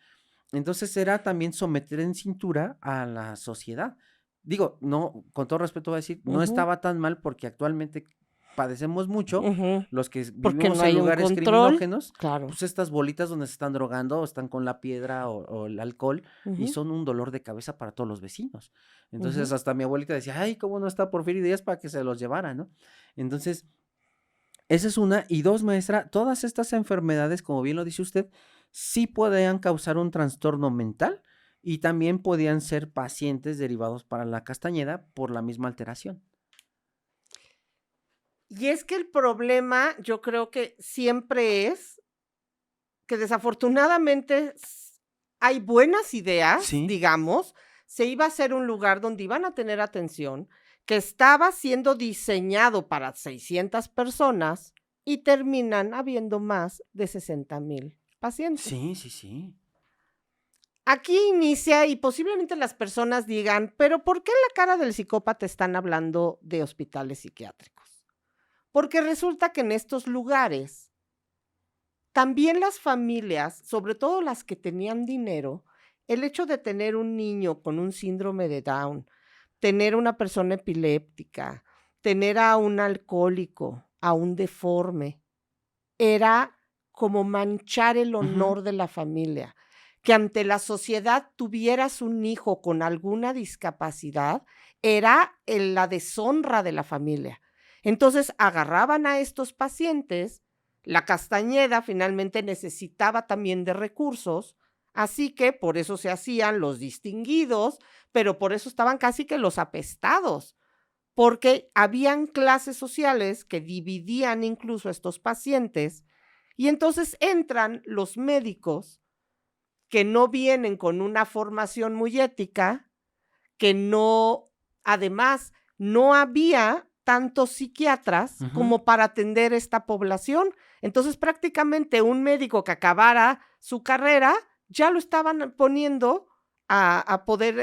Entonces era también someter en cintura a la sociedad. Digo, no, con todo respeto voy a decir, no Ujú, estaba tan mal porque actualmente padecemos mucho ujú. los que Porque vivimos no en hay un lugares control, criminógenos, claro. pues estas bolitas donde se están drogando o están con la piedra o el alcohol y Ujú, son un dolor de cabeza para todos los vecinos. Entonces ujú. hasta mi abuelita decía, ay, ¿cómo no está Porfirio Díaz para que se los llevara, no? Entonces, esa es una. Y dos, maestra, todas estas enfermedades, como bien lo dice usted, sí podían causar un trastorno mental y también podían ser pacientes derivados para la Castañeda por la misma alteración. Y es que el problema, yo creo que siempre es que desafortunadamente hay buenas ideas, Sí, digamos, se iba a ser un lugar donde iban a tener atención, que estaba siendo diseñado para 600 personas y terminan habiendo más de 60,000 pacientes. sí, sí, sí. Aquí inicia y posiblemente las personas digan, pero ¿por qué en la cara del psicópata están hablando de hospitales psiquiátricos? Porque resulta que en estos lugares también las familias, sobre todo las que tenían dinero, el hecho de tener un niño con un síndrome de Down, tener una persona epiléptica, tener a un alcohólico, a un deforme, era como manchar el Ujú. honor de la familia. Que ante la sociedad tuvieras un hijo con alguna discapacidad era la deshonra de la familia. Entonces agarraban a estos pacientes, la Castañeda finalmente necesitaba también de recursos, así que por eso se hacían los distinguidos, pero por eso estaban casi que los apestados, porque habían clases sociales que dividían incluso a estos pacientes y entonces entran los médicos que no vienen con una formación muy ética, que no, además, no había tantos psiquiatras Ujú. como para atender esta población. Entonces, prácticamente un médico que acabara su carrera ya lo estaban poniendo a poder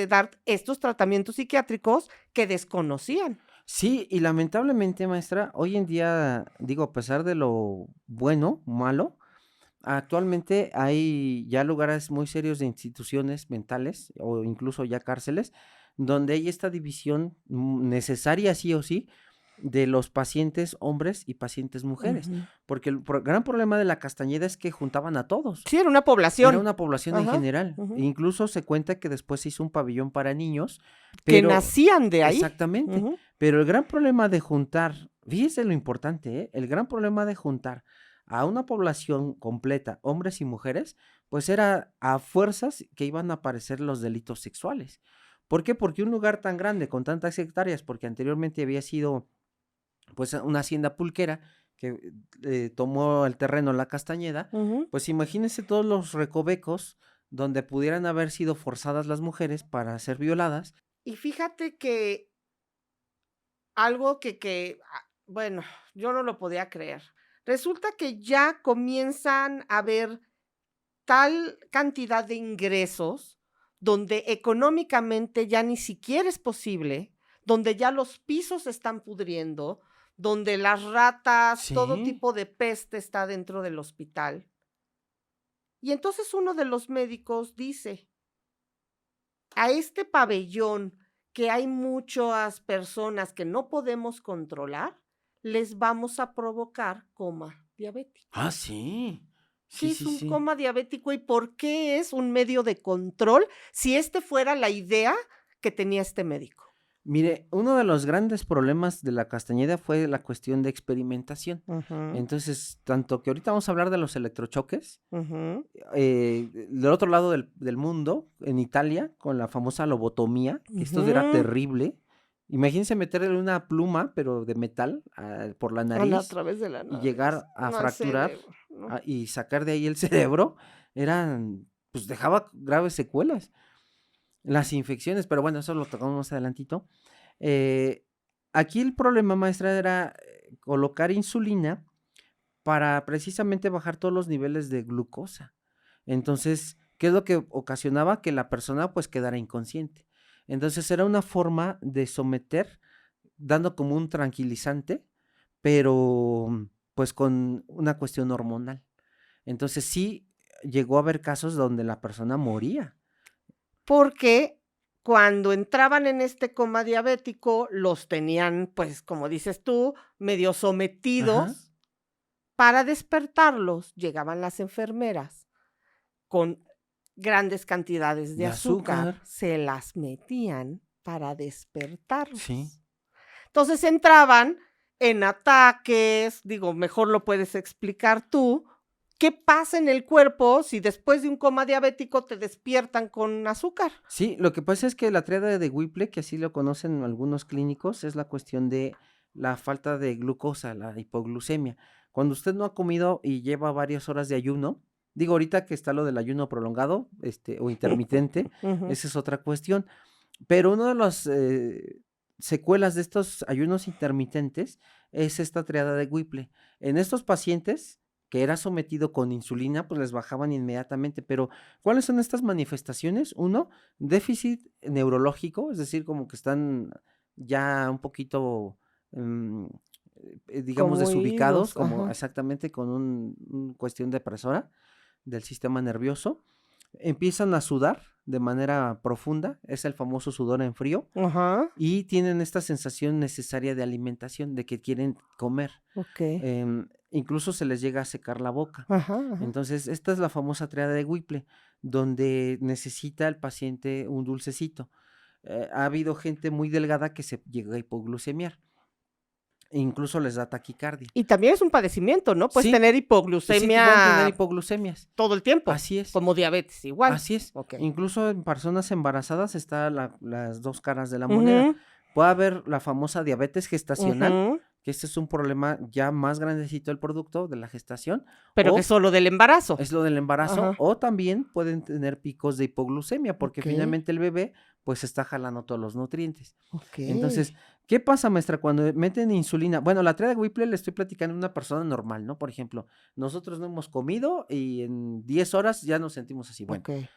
dar estos tratamientos psiquiátricos que desconocían. Sí, y lamentablemente, maestra, hoy en día, digo, a pesar de lo bueno, malo, actualmente hay ya lugares muy serios de instituciones mentales o incluso ya cárceles donde hay esta división necesaria sí o sí de los pacientes hombres y pacientes mujeres, Ujú. porque el gran problema de la Castañeda es que juntaban a todos, Sí, era una era población. una población en Ajá. general, e Ujú. incluso se cuenta que después se hizo un pabellón para niños, Que pero nacían de ahí. exactamente, Ujú. pero el gran problema de juntar, fíjese lo importante, ¿eh? El gran problema de juntar a una población completa, hombres y mujeres, pues era a fuerzas que iban a aparecer los delitos sexuales. ¿Por qué? Porque un lugar tan grande, con tantas hectáreas, porque anteriormente había sido pues una hacienda pulquera que tomó el terreno la Castañeda, Ujú. pues imagínense todos los recovecos donde pudieran haber sido forzadas las mujeres para ser violadas. Y fíjate que algo bueno, yo no lo podía creer. Resulta que ya comienzan a haber tal cantidad de ingresos donde económicamente ya ni siquiera es posible, donde ya los pisos se están pudriendo, donde las ratas, todo Sí, tipo de peste está dentro del hospital. Y entonces uno de los médicos dice, a este pabellón que hay muchas personas que no podemos controlar, les vamos a provocar coma diabético. ah, sí. Sí, ¿Qué sí, es un sí. coma diabético y por qué es un medio de control si este fuera la idea que tenía este médico? Mire, uno de los grandes problemas de la Castañeda fue la cuestión de experimentación. Ujú, Entonces, tanto que ahorita vamos a hablar de los electrochoques, ujú, del otro lado del mundo, en Italia, con la famosa lobotomía, que esto era ujú. terrible. Imagínense meterle una pluma, pero de metal, por la A nariz través de la y nariz, llegar a no al fracturar cerebro, ¿no? y sacar de ahí el cerebro, pues dejaba graves secuelas. Las infecciones, pero bueno, eso lo tocamos más adelantito. Eh, Aquí el problema, maestra, era colocar insulina para precisamente bajar todos los niveles de glucosa. Entonces, ¿qué es lo que ocasionaba? Que la persona pues quedara inconsciente. Entonces era una forma de someter, dando como un tranquilizante, pero pues con una cuestión hormonal. Entonces sí llegó a haber casos donde la persona moría. Porque cuando entraban en este coma diabético, los tenían, pues, como dices tú, medio Ajá. sometidos. Para despertarlos, llegaban las enfermeras con grandes cantidades de De azúcar, azúcar. se las metían para Sí. despertarlos. Entonces entraban en ataques, digo, mejor lo puedes explicar tú. ¿Qué pasa en el cuerpo si después de un coma diabético te despiertan con azúcar? Sí, lo que pasa es que la triada de Whipple, que así lo conocen algunos clínicos, es la cuestión de la falta de glucosa, la hipoglucemia. Cuando usted no ha comido y lleva varias horas de ayuno, digo ahorita que está lo del ayuno prolongado, o intermitente, Ujú. esa es otra cuestión. Pero una de las secuelas de estos ayunos intermitentes es esta triada de Whipple. En estos pacientes que era sometido con insulina, pues les bajaban inmediatamente. Pero, ¿cuáles son estas manifestaciones? Uno, déficit neurológico, es decir, como que están ya un poquito, mm, digamos, Como desubicados, idos, como ajá. exactamente con una cuestión depresora del sistema nervioso. Empiezan a sudar de manera profunda, es el famoso sudor en frío, Ajá. y tienen esta sensación necesaria de alimentación, de que quieren comer. Okey. Incluso se les llega a secar la boca. Ajá, ajá. Entonces, esta es la famosa triada de Whipple, donde necesita el paciente un dulcecito. Ha habido gente muy delgada que se llega a hipoglucemiar, e incluso les da taquicardia. Y también es un padecimiento, ¿no? Puedes Sí, tener sí pueden tener hipoglucemia hipoglucemias. todo el tiempo, Así es. como diabetes igual. Así es. Okey. Incluso en personas embarazadas está las dos caras de la moneda. Ujú, Puede haber la famosa diabetes gestacional, ujú. que este es un problema ya más grandecito del producto de la gestación, Pero que es o solo del embarazo. es lo del embarazo, Ajá. o también pueden tener picos de hipoglucemia, porque Okey, finalmente el bebé pues está jalando todos los nutrientes. Entonces, okey. ¿qué pasa, maestra, cuando meten insulina? Bueno, la triada de Whipple le estoy platicando a una persona normal, ¿no? Por ejemplo, nosotros no hemos comido y en 10 horas ya nos sentimos así. Bueno, Okey.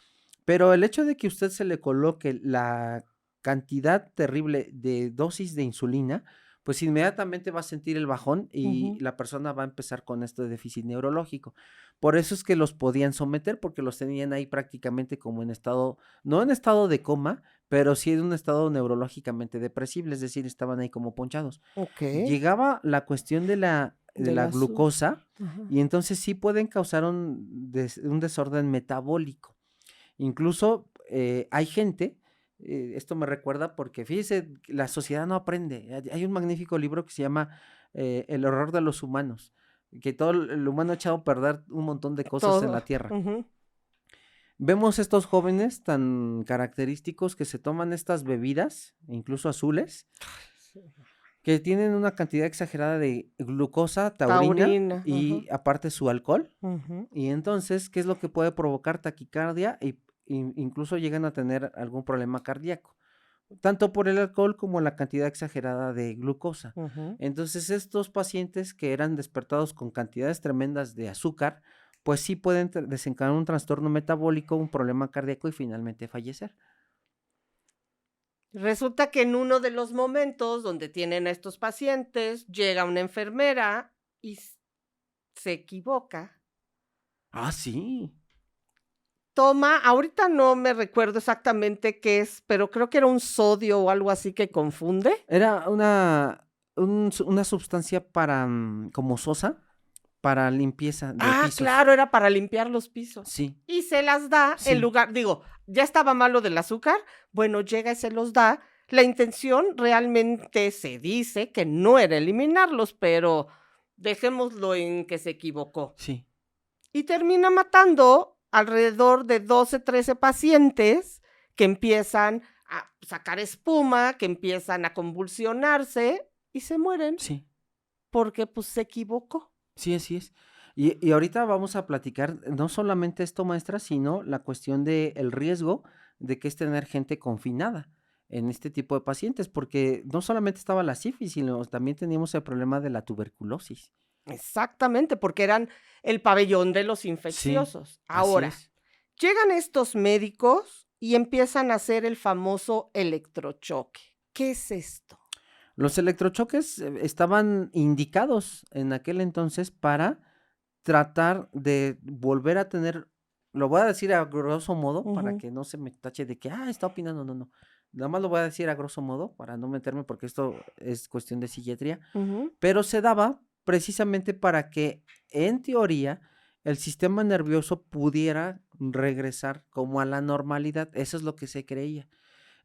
pero el hecho de que usted se le coloque la cantidad terrible de dosis de insulina, pues inmediatamente va a sentir el bajón y Ujú. la persona va a empezar con este déficit neurológico. Por eso es que los podían someter, porque los tenían ahí prácticamente como en estado, no en estado de coma, pero sí en un estado neurológicamente depresible, es decir, estaban ahí como ponchados. Okey. Llegaba la cuestión de la, de Del la azúcar. glucosa Ajá. y entonces sí pueden causar un desorden metabólico. Incluso hay gente, esto me recuerda porque fíjese, la sociedad no aprende. Hay un magnífico libro que se llama El error de los humanos, que todo el humano ha echado a perder un montón de cosas en Todo. la tierra. Ujú. Vemos estos jóvenes tan característicos que se toman estas bebidas, incluso azules, Sí. que tienen una cantidad exagerada de glucosa, taurina Taurina, ajá. y aparte su alcohol. Ujú. Y entonces, ¿qué es lo que puede provocar taquicardia? Incluso llegan a tener algún problema cardíaco, tanto por el alcohol como la cantidad exagerada de glucosa. Ujú. Entonces, estos pacientes que eran despertados con cantidades tremendas de azúcar, pues sí pueden desencadenar un trastorno metabólico, un problema cardíaco y finalmente fallecer. Resulta que en uno de los momentos donde tienen a estos pacientes, llega una enfermera y se equivoca. Ah, sí. Toma, ahorita no me recuerdo exactamente qué es, pero creo que era un sodio o algo así que confunde. Era una sustancia para, como sosa, para limpieza de Ah, pisos. claro, era para limpiar los pisos. Sí, Y se las da en sí, lugar, digo, ya estaba malo del azúcar, bueno, llega y se los da. La intención realmente se dice que no era eliminarlos, pero dejémoslo en que se equivocó. sí. Y termina matando alrededor de 12, 13 pacientes que empiezan a sacar espuma, que empiezan a convulsionarse y se mueren Sí, porque pues se equivocó. sí, así es. Y ahorita vamos a platicar no solamente esto, maestra, sino la cuestión del riesgo de que es tener gente confinada. en este tipo de pacientes, porque no solamente estaba la sífilis, sino también teníamos el problema de la tuberculosis. Exactamente, porque eran el pabellón de los Sí, infecciosos. así Ahora, es. llegan estos médicos y empiezan a hacer el famoso electrochoque. ¿Qué es esto? Los electrochoques estaban indicados en aquel entonces para tratar de volver a tener, lo voy a decir a grosso modo para Ujú. que no se me tache de que, está opinando, no, no. Nada más lo voy a decir a grosso modo para no meterme porque esto es cuestión de psiquiatría, Ujú. pero se daba precisamente para que, en teoría, el sistema nervioso pudiera regresar como a la normalidad. Eso es lo que se creía.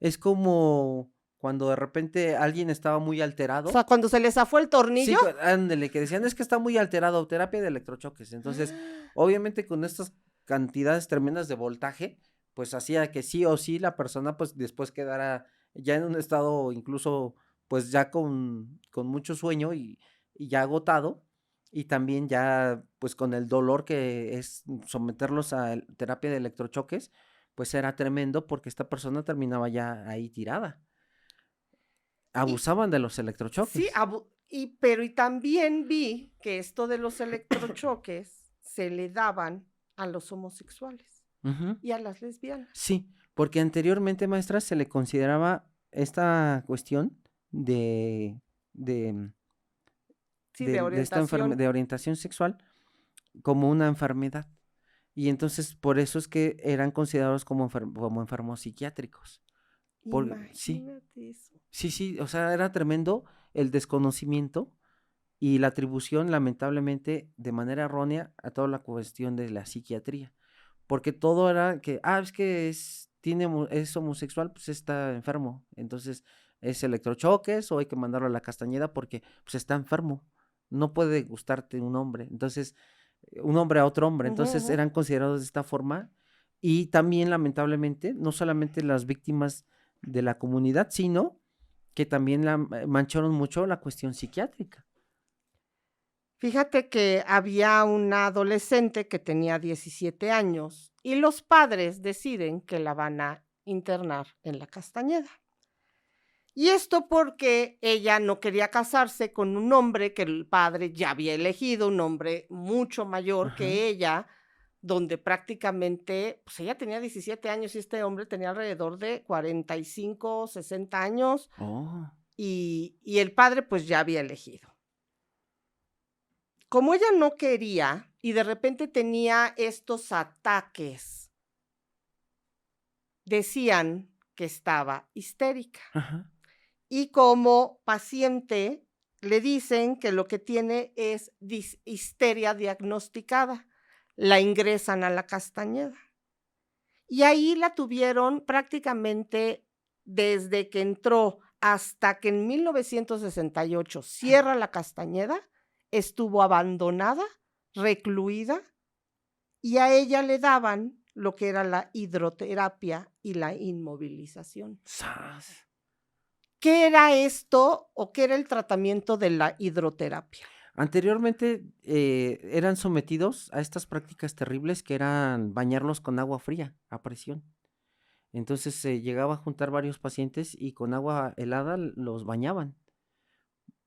Es como cuando de repente alguien estaba muy O alterado. sea, cuando se les zafó el tornillo. Sí, ándele, que decían, es que está muy alterado, terapia de electrochoques. Entonces, obviamente con estas cantidades tremendas de voltaje, pues hacía que sí o sí la persona pues después quedara ya en un estado incluso pues ya con mucho sueño y ya agotado y también ya pues con el dolor que es someterlos a terapia de electrochoques, pues era tremendo porque esta persona terminaba ya ahí tirada. Y Abusaban de los sí, electrochoques. pero y también vi que esto de los electrochoques se le daban a los homosexuales Ujú. y a las lesbianas. Sí, porque anteriormente, maestra, se le consideraba esta cuestión de, de, Sí, de de esta orientación. de orientación sexual como una enfermedad. Y entonces por eso es que eran considerados como, como enfermos psiquiátricos. Sí, Imagínate eso. sí, sí, o sea, era tremendo el desconocimiento y la atribución, lamentablemente, de manera errónea a toda la cuestión de la psiquiatría. Porque todo era que, es que es homosexual, pues está enfermo. Entonces, es electrochoques o hay que mandarlo a la Castañeda porque pues está enfermo. No puede gustarte un hombre. Entonces, un hombre a otro hombre. Ujú, Entonces, ujú. eran considerados de esta forma. Y también, lamentablemente, no solamente las víctimas de la comunidad, sino que también mancharon mucho la cuestión psiquiátrica. Fíjate que había una adolescente que tenía 17 años y los padres deciden que la van a internar en la Castañeda. Y esto porque ella no quería casarse con un hombre que el padre ya había elegido, un hombre mucho mayor Ajá. que ella, donde prácticamente, pues ella tenía 17 años y este hombre tenía alrededor de 45, 60 años Oh. y el padre pues ya había elegido. Como ella no quería y de repente tenía estos ataques, decían que estaba histérica. Ajá. Y como paciente le dicen que lo que tiene es histeria diagnosticada. La ingresan a la Castañeda. Y ahí la tuvieron prácticamente desde que entró hasta que en 1968 cierra la Castañeda, estuvo abandonada, recluida, y a ella le daban lo que era la hidroterapia y la inmovilización. ¡Sas! ¿Qué era esto o qué era el tratamiento de la hidroterapia? Anteriormente eran sometidos a estas prácticas terribles que eran bañarlos con agua fría a presión. Entonces se llegaba a juntar varios pacientes y con agua helada los bañaban.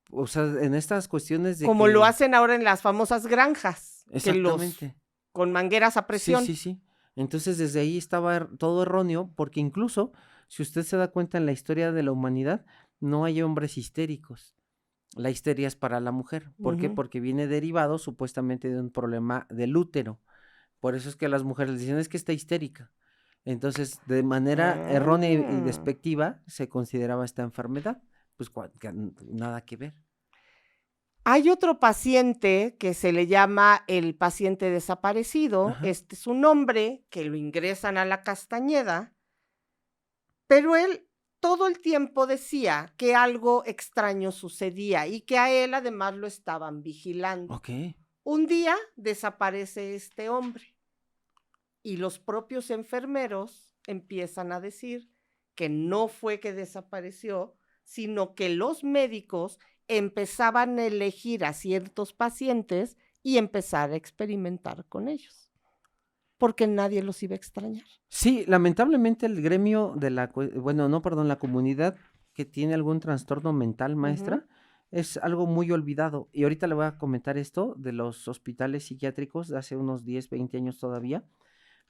O sea, en estas cuestiones de Como lo que... hacen ahora en las famosas granjas, que los Exactamente. con mangueras a Sí, sí, presión. sí. Entonces desde ahí estaba todo erróneo porque incluso, si usted se da cuenta en la historia de la humanidad, no hay hombres histéricos. La histeria es para la mujer. ¿Por qué? Ujú. Porque viene derivado supuestamente de un problema del útero. Por eso es que las mujeres dicen es que está histérica. Entonces, de manera errónea y Ah. despectiva, se consideraba esta enfermedad. Pues nada que ver. Hay otro paciente que se le llama el paciente desaparecido. Ajá. Este es un hombre que lo ingresan a la Castañeda, pero él todo el tiempo decía que algo extraño sucedía y que a él además lo estaban vigilando. Ok. Un día desaparece este hombre y los propios enfermeros empiezan a decir que no fue que desapareció, sino que los médicos empezaban a elegir a ciertos pacientes y empezar a experimentar con ellos. porque nadie los iba a extrañar. Sí, lamentablemente el gremio de la comunidad que tiene algún trastorno mental, maestra, es algo muy olvidado. Y ahorita le voy a comentar esto de los hospitales psiquiátricos de hace unos 10, 20 años todavía.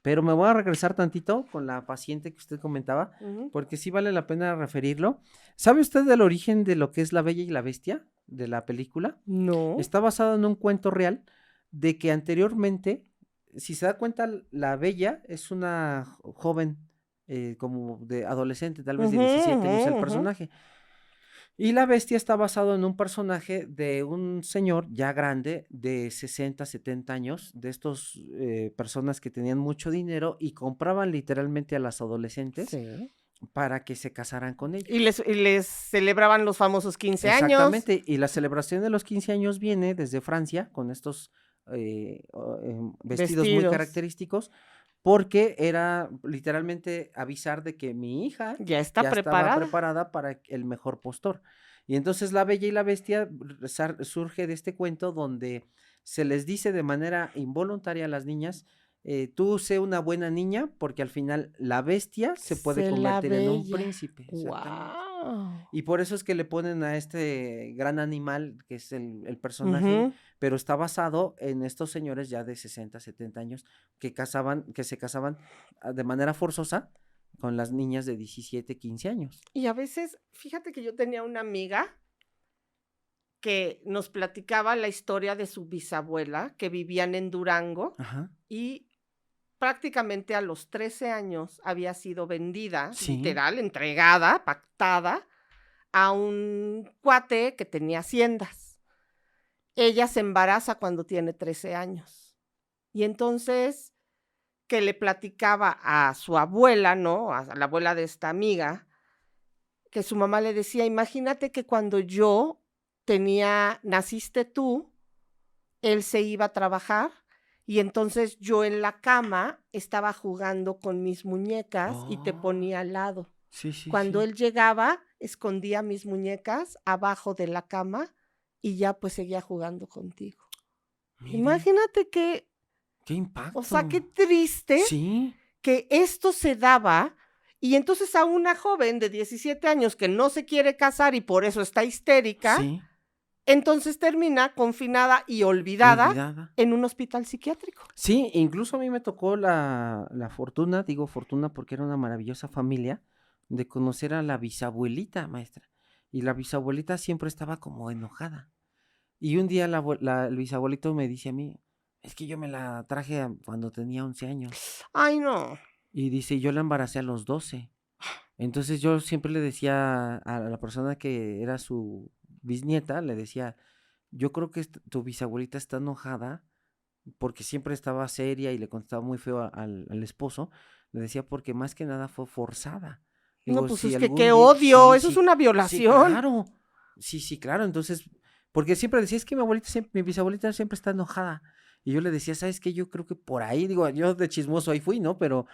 Pero me voy a regresar tantito con la paciente que usted comentaba, porque sí vale la pena referirlo. ¿Sabe usted del origen de lo que es La Bella y la Bestia, de la película? No. Está basado en un cuento real de que anteriormente, si se da cuenta, la Bella es una joven como de adolescente, tal vez de 17 años el personaje. Y La Bestia está basado en un personaje de un señor ya grande de 60, 70 años, de estos personas que tenían mucho dinero y compraban literalmente a las adolescentes Sí. para que se casaran con ellos. Y les celebraban los famosos 15 años. Exactamente, y la celebración de los 15 años viene desde Francia con estos vestidos muy característicos, porque era literalmente avisar de que mi hija Ya está estaba preparada para el mejor postor. Y entonces La Bella y la Bestia surge de este cuento donde se les dice de manera involuntaria a las niñas, tú sé una buena niña, porque al final la bestia se puede convertir en un príncipe. Wow. Y por eso es que le ponen a este gran animal, que es el personaje, pero está basado en estos señores ya de 60, 70 años que se casaban de manera forzosa con las niñas de 17, 15 años. Y a veces, fíjate que yo tenía una amiga que nos platicaba la historia de su bisabuela, que vivían en Durango, y prácticamente a los 13 años había sido vendida, literal, entregada, pactada, a un cuate que tenía haciendas. Ella se embaraza cuando tiene 13 años. Y entonces, que le platicaba a su abuela, ¿no? A la abuela de esta amiga, que su mamá le decía, imagínate que cuando naciste tú, él se iba a trabajar, y entonces yo en la cama estaba jugando con mis muñecas y te ponía al lado. Cuando él llegaba, escondía mis muñecas abajo de la cama y ya pues seguía jugando contigo. Mire. Imagínate qué impacto. O sea, qué triste que esto se daba. Y entonces a una joven de 17 años que no se quiere casar y por eso está histérica, entonces termina confinada y olvidada en un hospital psiquiátrico. Sí, incluso a mí me tocó la fortuna, digo fortuna porque era una maravillosa familia, de conocer a la bisabuelita, maestra. Y la bisabuelita siempre estaba como enojada. Y un día el bisabuelito me dice a mí, es que yo me la traje cuando tenía 11 años. Ay, no. Y dice, yo la embaracé a los 12. Entonces yo siempre le decía a la persona que era su bisnieta, le decía, yo creo que tu bisabuelita está enojada porque siempre estaba seria y le contestaba muy feo al esposo. Le decía, porque más que nada fue forzada. Digo, no, pues es que qué odio, eso es una violación. Sí, claro. Sí, claro. Entonces, porque siempre decía, es que mi bisabuelita siempre está enojada. Y yo le decía, ¿sabes qué? Yo creo que por ahí, digo, yo de chismoso ahí fui, ¿no? Pero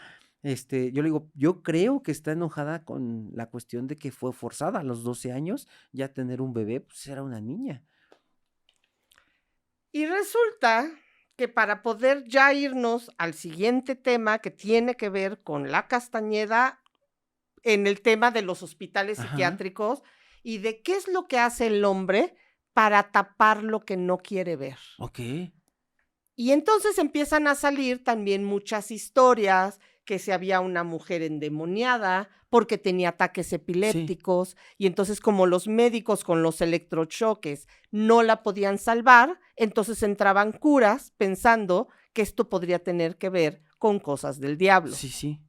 yo le digo, yo creo que está enojada con la cuestión de que fue forzada a los 12 años ya tener un bebé, pues era una niña. Y resulta que para poder ya irnos al siguiente tema que tiene que ver con la Castañeda en el tema de los hospitales psiquiátricos y de qué es lo que hace el hombre para tapar lo que no quiere ver. Ok. Y entonces empiezan a salir también muchas historias que si había una mujer endemoniada porque tenía ataques epilépticos y entonces como los médicos con los electrochoques no la podían salvar, entonces entraban curas pensando que esto podría tener que ver con cosas del diablo. Sí.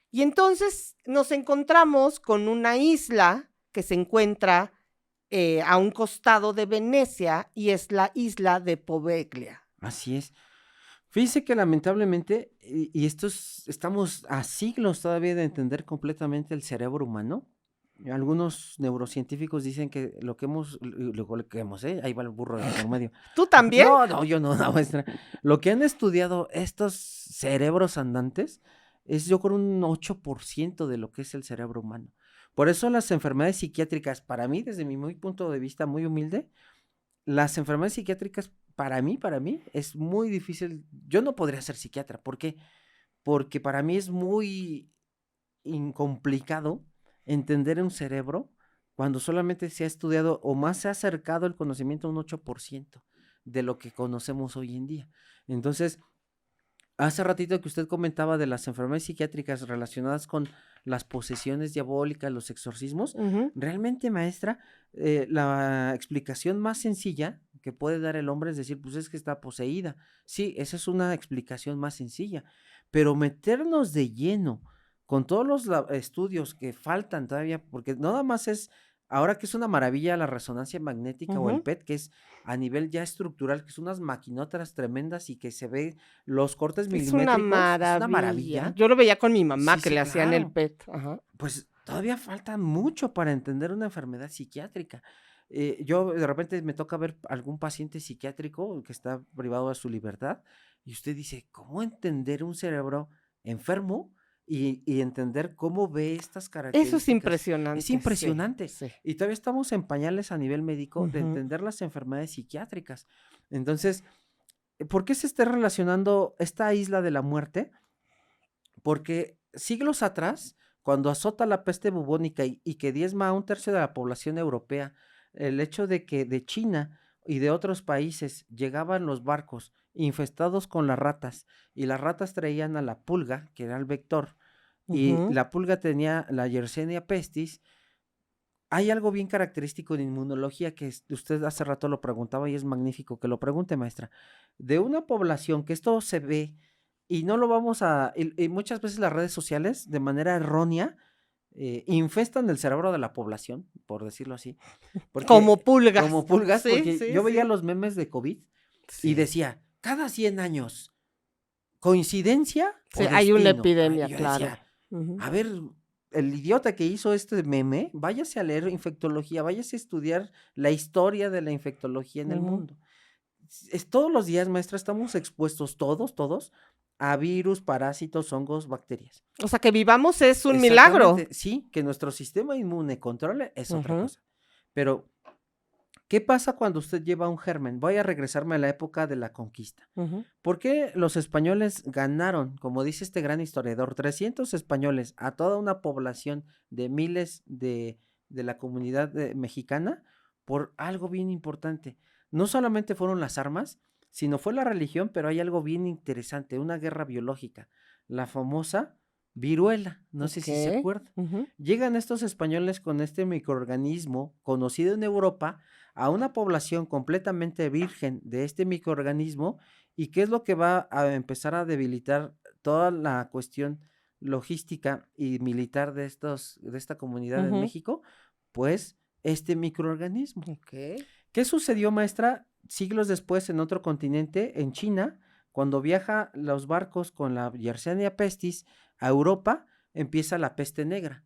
Y entonces nos encontramos con una isla que se encuentra a un costado de Venecia y es la isla de Poveglia. Así es. Fíjense que lamentablemente, y estamos a siglos todavía de entender completamente el cerebro humano. Algunos neurocientíficos dicen que lo que hemos, ahí va el burro de por medio. ¿Tú también? No, yo no, maestra. Lo que han estudiado estos cerebros andantes es yo creo un 8% de lo que es el cerebro humano. Por eso las enfermedades psiquiátricas, para mí, desde mi punto de vista muy humilde, las enfermedades psiquiátricas para mí, es muy difícil. Yo no podría ser psiquiatra. ¿Por qué? Porque para mí es muy complicado entender un cerebro cuando solamente se ha estudiado o más se ha acercado el conocimiento a un 8% de lo que conocemos hoy en día. Entonces, hace ratito que usted comentaba de las enfermedades psiquiátricas relacionadas con las posesiones diabólicas, los exorcismos, Ujú. realmente, maestra, la explicación más sencilla que puede dar el hombre es decir, pues es que está poseída. Sí, esa es una explicación más sencilla, pero meternos de lleno con todos los estudios que faltan todavía, porque no nada más es, ahora que es una maravilla la resonancia magnética o el Ujú. PET, que es a nivel ya estructural, que son unas maquinotas tremendas y que se ve los cortes Es una milimétricos, es una maravilla. maravilla. Yo lo veía con mi mamá Sí, que sí, le hacían el claro. PET. Ajá. Pues todavía falta mucho para entender una enfermedad psiquiátrica. Yo de repente me toca ver algún paciente psiquiátrico que está privado de su libertad y usted dice, ¿cómo entender un cerebro enfermo y entender cómo ve estas Eso es características? Es impresionante, sí, impresionante. sí. Y todavía estamos en pañales a nivel médico de Ujú. entender las enfermedades psiquiátricas. Entonces, ¿por qué se está relacionando esta isla de la muerte? Porque siglos atrás, cuando azota la peste bubónica y que diezma a un tercio de la población europea, el hecho de que de China y de otros países llegaban los barcos infestados con las ratas y las ratas traían a la pulga, que era el vector, y Ujú. la pulga tenía la Yersinia pestis. Hay algo bien característico en inmunología que usted hace rato lo preguntaba y es magnífico que lo pregunte, maestra. De una población que esto se ve y no lo vamos a, y muchas veces las redes sociales de manera errónea infestan el cerebro de la población, por decirlo así, Como porque pulgas. como pulgas, Sí, porque sí, yo veía sí. los memes de COVID y Sí. decía, cada 100 años, ¿coincidencia Sí, o hay una destino? Y epidemia, yo claro. decía, Ujú. a ver, el idiota que hizo este meme, váyase a leer infectología, váyase a estudiar la historia de la infectología en el Ujú. mundo. Todos los días, maestra, estamos expuestos todos, a virus, parásitos, hongos, bacterias. O sea, que vivamos es un Exactamente, milagro. sí, que nuestro sistema inmune controle es otra Ujú. cosa. Pero, ¿qué pasa cuando usted lleva un germen? Voy a regresarme a la época de la conquista. Ujú. ¿Por qué los españoles ganaron, como dice este gran historiador, 300 españoles a toda una población de miles de la comunidad mexicana? Por algo bien importante. No solamente fueron las armas, sino fue la religión, pero hay algo bien interesante, una guerra biológica, la famosa viruela, no sé si se Okey. acuerda. Ujú. Llegan estos españoles con este microorganismo conocido en Europa a una población completamente virgen de este microorganismo. ¿Y qué es lo que va a empezar a debilitar toda la cuestión logística y militar de esta comunidad en Ujú. México? Pues este microorganismo. Okey. ¿Qué sucedió, maestra? Siglos después en otro continente, en China, cuando viaja los barcos con la Yersinia pestis a Europa, empieza la peste negra,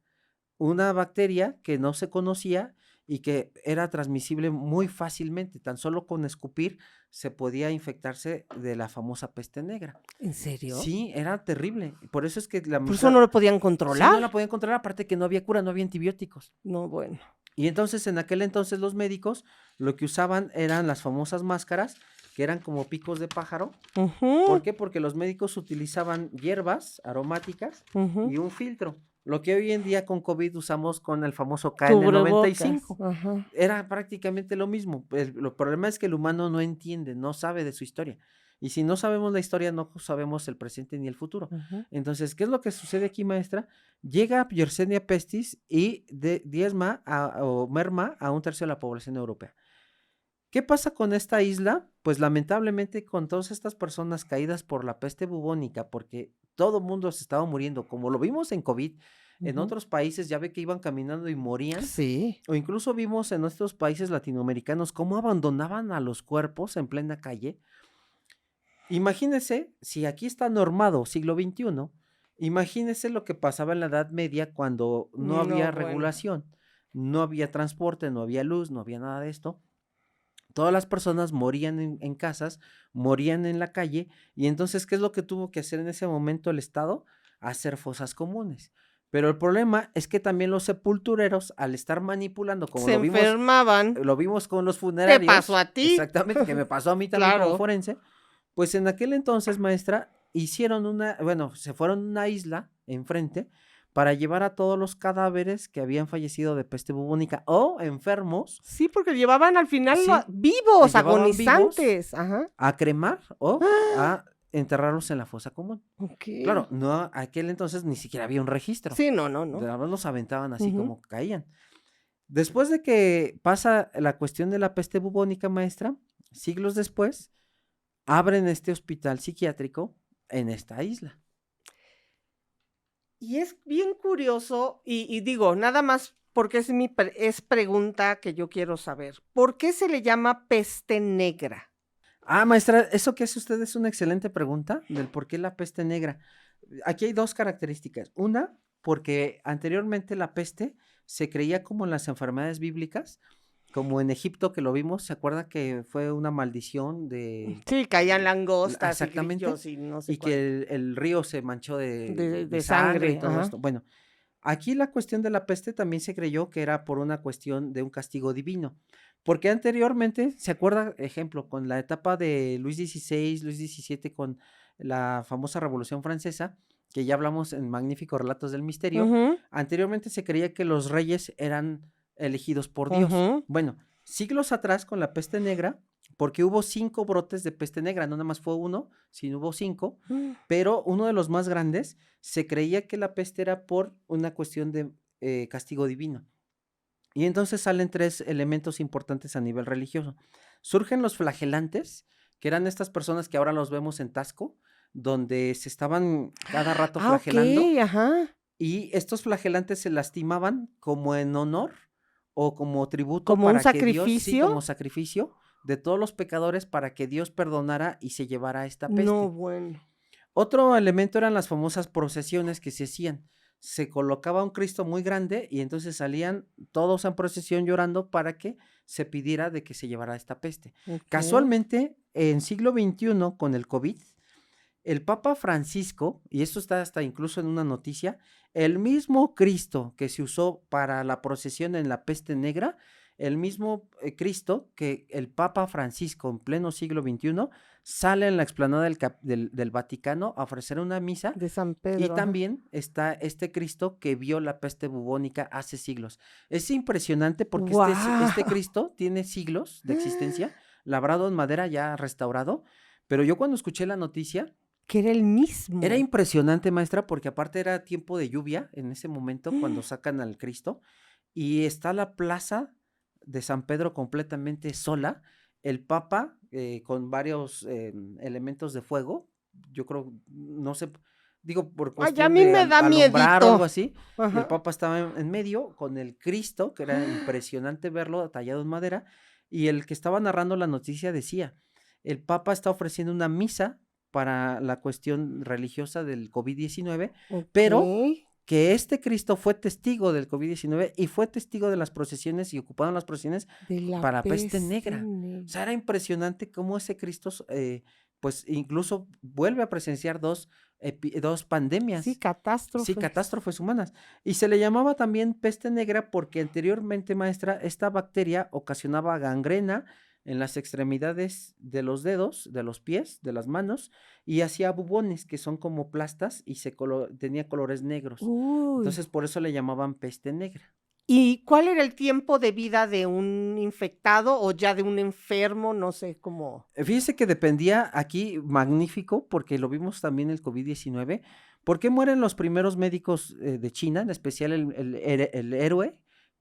una bacteria que no se conocía y que era transmisible muy fácilmente, tan solo con escupir se podía infectarse de la famosa peste negra. ¿En serio? Sí, era terrible. Por eso es que la ¿Por eso mitad, no lo podían sí, controlar? no la podían controlar, aparte que no había cura, no había antibióticos. No, bueno. Y entonces, en aquel entonces, los médicos lo que usaban eran las famosas máscaras, que eran como picos de pájaro. ¿Por Ujú. qué? Porque los médicos utilizaban hierbas aromáticas Ujú. y un filtro. Lo que hoy en día con COVID usamos con el famoso Cubrebocas. KN95. Ajá. Era prácticamente lo mismo. El problema es que el humano no entiende, no sabe de su historia. Y si no sabemos la historia, no sabemos el presente ni el futuro. Ujú. Entonces, ¿qué es lo que sucede aquí, maestra? Llega Yersinia pestis y diezma o merma a un tercio de la población europea. ¿Qué pasa con esta isla? Pues lamentablemente con todas estas personas caídas por la peste bubónica, porque todo mundo se estaba muriendo, como lo vimos en COVID, en Ujú. otros países ya ve que iban caminando y morían, Sí. o incluso vimos en nuestros países latinoamericanos cómo abandonaban a los cuerpos en plena calle. Imagínese, si aquí está normado siglo XXI, imagínese lo que pasaba en la Edad Media cuando no No, había bueno. regulación, no había transporte, no había luz, no había nada de esto. Todas las personas morían en casas, morían en la calle, y entonces, ¿qué es lo que tuvo que hacer en ese momento el Estado? Hacer fosas comunes. Pero el problema es que también los sepultureros, al estar manipulando, como Se enfermaban. lo vimos con los ¿Te funerarios. pasó a ti? Exactamente, que me pasó a mí también como Claro. forense. Pues en aquel entonces, maestra, se fueron a una isla enfrente para llevar a todos los cadáveres que habían fallecido de peste bubónica o enfermos, Sí, porque llevaban al final Sí, vivos, los llevaban agonizantes. Ajá. a cremar o a enterrarlos en la fosa común. Ok. Claro, no, aquel entonces ni siquiera había un registro. Sí, no. Nada más los aventaban así Ujú. como caían. Después de que pasa la cuestión de la peste bubónica, maestra, siglos después, abren este hospital psiquiátrico en esta isla. Y es bien curioso, y digo, nada más porque es pregunta que yo quiero saber. ¿Por qué se le llama peste negra? Ah, maestra, eso que hace usted es una excelente pregunta del por qué la peste negra. Aquí hay dos características. Una, porque anteriormente la peste se creía como en las enfermedades bíblicas, como en Egipto que lo vimos, ¿se acuerda que fue una maldición de... Sí, caían langostas y Exactamente, grillos y no sé y cuál. que el río se manchó De de sangre y sangre, todo ajá. esto? Bueno, aquí la cuestión de la peste también se creyó que era por una cuestión de un castigo divino, porque anteriormente, ¿se acuerda, ejemplo, con la etapa de Luis XVI, Luis XVII, con la famosa Revolución Francesa, que ya hablamos en magníficos relatos del misterio? Ujú, Anteriormente se creía que los reyes eran elegidos por Dios. ujú. Bueno, siglos atrás con la peste negra, porque hubo 5 brotes de peste negra, no nada más fue uno, sino hubo 5, Mm. pero uno de los más grandes se creía que la peste era por una cuestión de castigo divino. Y entonces salen 3 elementos importantes a nivel religioso. Surgen los flagelantes, que eran estas personas que ahora los vemos en Tasco, donde se estaban cada rato Ah, ok, flagelando, ajá. y estos flagelantes se lastimaban como en honor o como tributo Como un para que Dios, sí, sacrificio. como sacrificio de todos los pecadores para que Dios perdonara y se llevara esta No, peste. bueno. Otro elemento eran las famosas procesiones que se hacían. Se colocaba un Cristo muy grande y entonces salían todos en procesión llorando para que se pidiera de que se llevara esta peste. Ok. Casualmente, en siglo XXI, con el COVID, el Papa Francisco, y esto está hasta incluso en una noticia, el mismo Cristo que se usó para la procesión en la peste negra, el mismo Cristo que el Papa Francisco en pleno siglo XXI sale en la explanada del Vaticano a ofrecer una misa. De San Y Pedro. Ajá. también está este Cristo que vio la peste bubónica hace siglos. Es impresionante porque este ¡Guau! Cristo tiene siglos de existencia, labrado en madera, ya restaurado, pero yo cuando escuché la noticia, Que era el era mismo. impresionante, maestra, porque aparte era tiempo de lluvia en ese momento cuando sacan al Cristo y está la plaza de San Pedro completamente sola, el Papa con varios elementos de fuego, yo creo, no sé, digo por Ay, a cuestión mí de me da alumbrar o algo miedito. así, y el Ajá. Papa estaba en medio con el Cristo, que era impresionante verlo tallado en madera, y el que estaba narrando la noticia decía, el Papa está ofreciendo una misa para la cuestión religiosa del COVID-19, pero Ok. que este Cristo fue testigo del COVID-19 y fue testigo de las procesiones y ocuparon las procesiones De la para peste peste negra. O negra. sea, era impresionante cómo ese Cristo, pues incluso vuelve a presenciar dos Sí, pandemias. Sí, catástrofes. catástrofes humanas. Y se le llamaba también peste negra porque anteriormente, maestra, esta bacteria ocasionaba gangrena en las extremidades de los dedos, de los pies, de las manos, y hacía bubones, que son como plastas, y tenía colores negros. Uy. Entonces, por eso le llamaban peste negra. ¿Y cuál era el tiempo de vida de un infectado o ya de un enfermo? No sé cómo. Fíjese que dependía aquí, magnífico, porque lo vimos también el COVID-19. ¿Por qué mueren los primeros médicos de China, en especial el héroe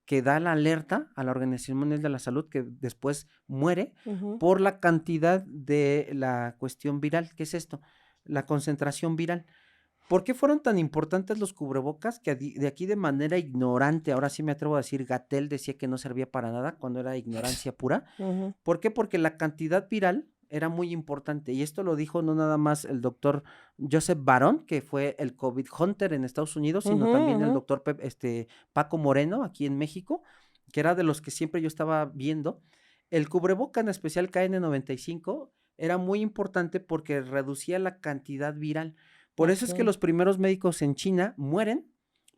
que da la alerta a la Organización Mundial de la Salud, que después muere Ujú. por la cantidad de la cuestión viral? ¿Qué es esto? La concentración viral. ¿Por qué fueron tan importantes los cubrebocas que de aquí de manera ignorante, ahora sí me atrevo a decir, Gatell decía que no servía para nada cuando era ignorancia pura? Ujú. ¿Por qué? Porque la cantidad viral era muy importante y esto lo dijo no nada más el doctor Joseph Barón, que fue el COVID Hunter en Estados Unidos, sino Ujú, también el ujú. doctor Paco Moreno aquí en México, que era de los que siempre yo estaba viendo. El cubreboca, en especial KN95, era muy importante porque reducía la cantidad viral. Por eso es que Ok. los primeros médicos en China mueren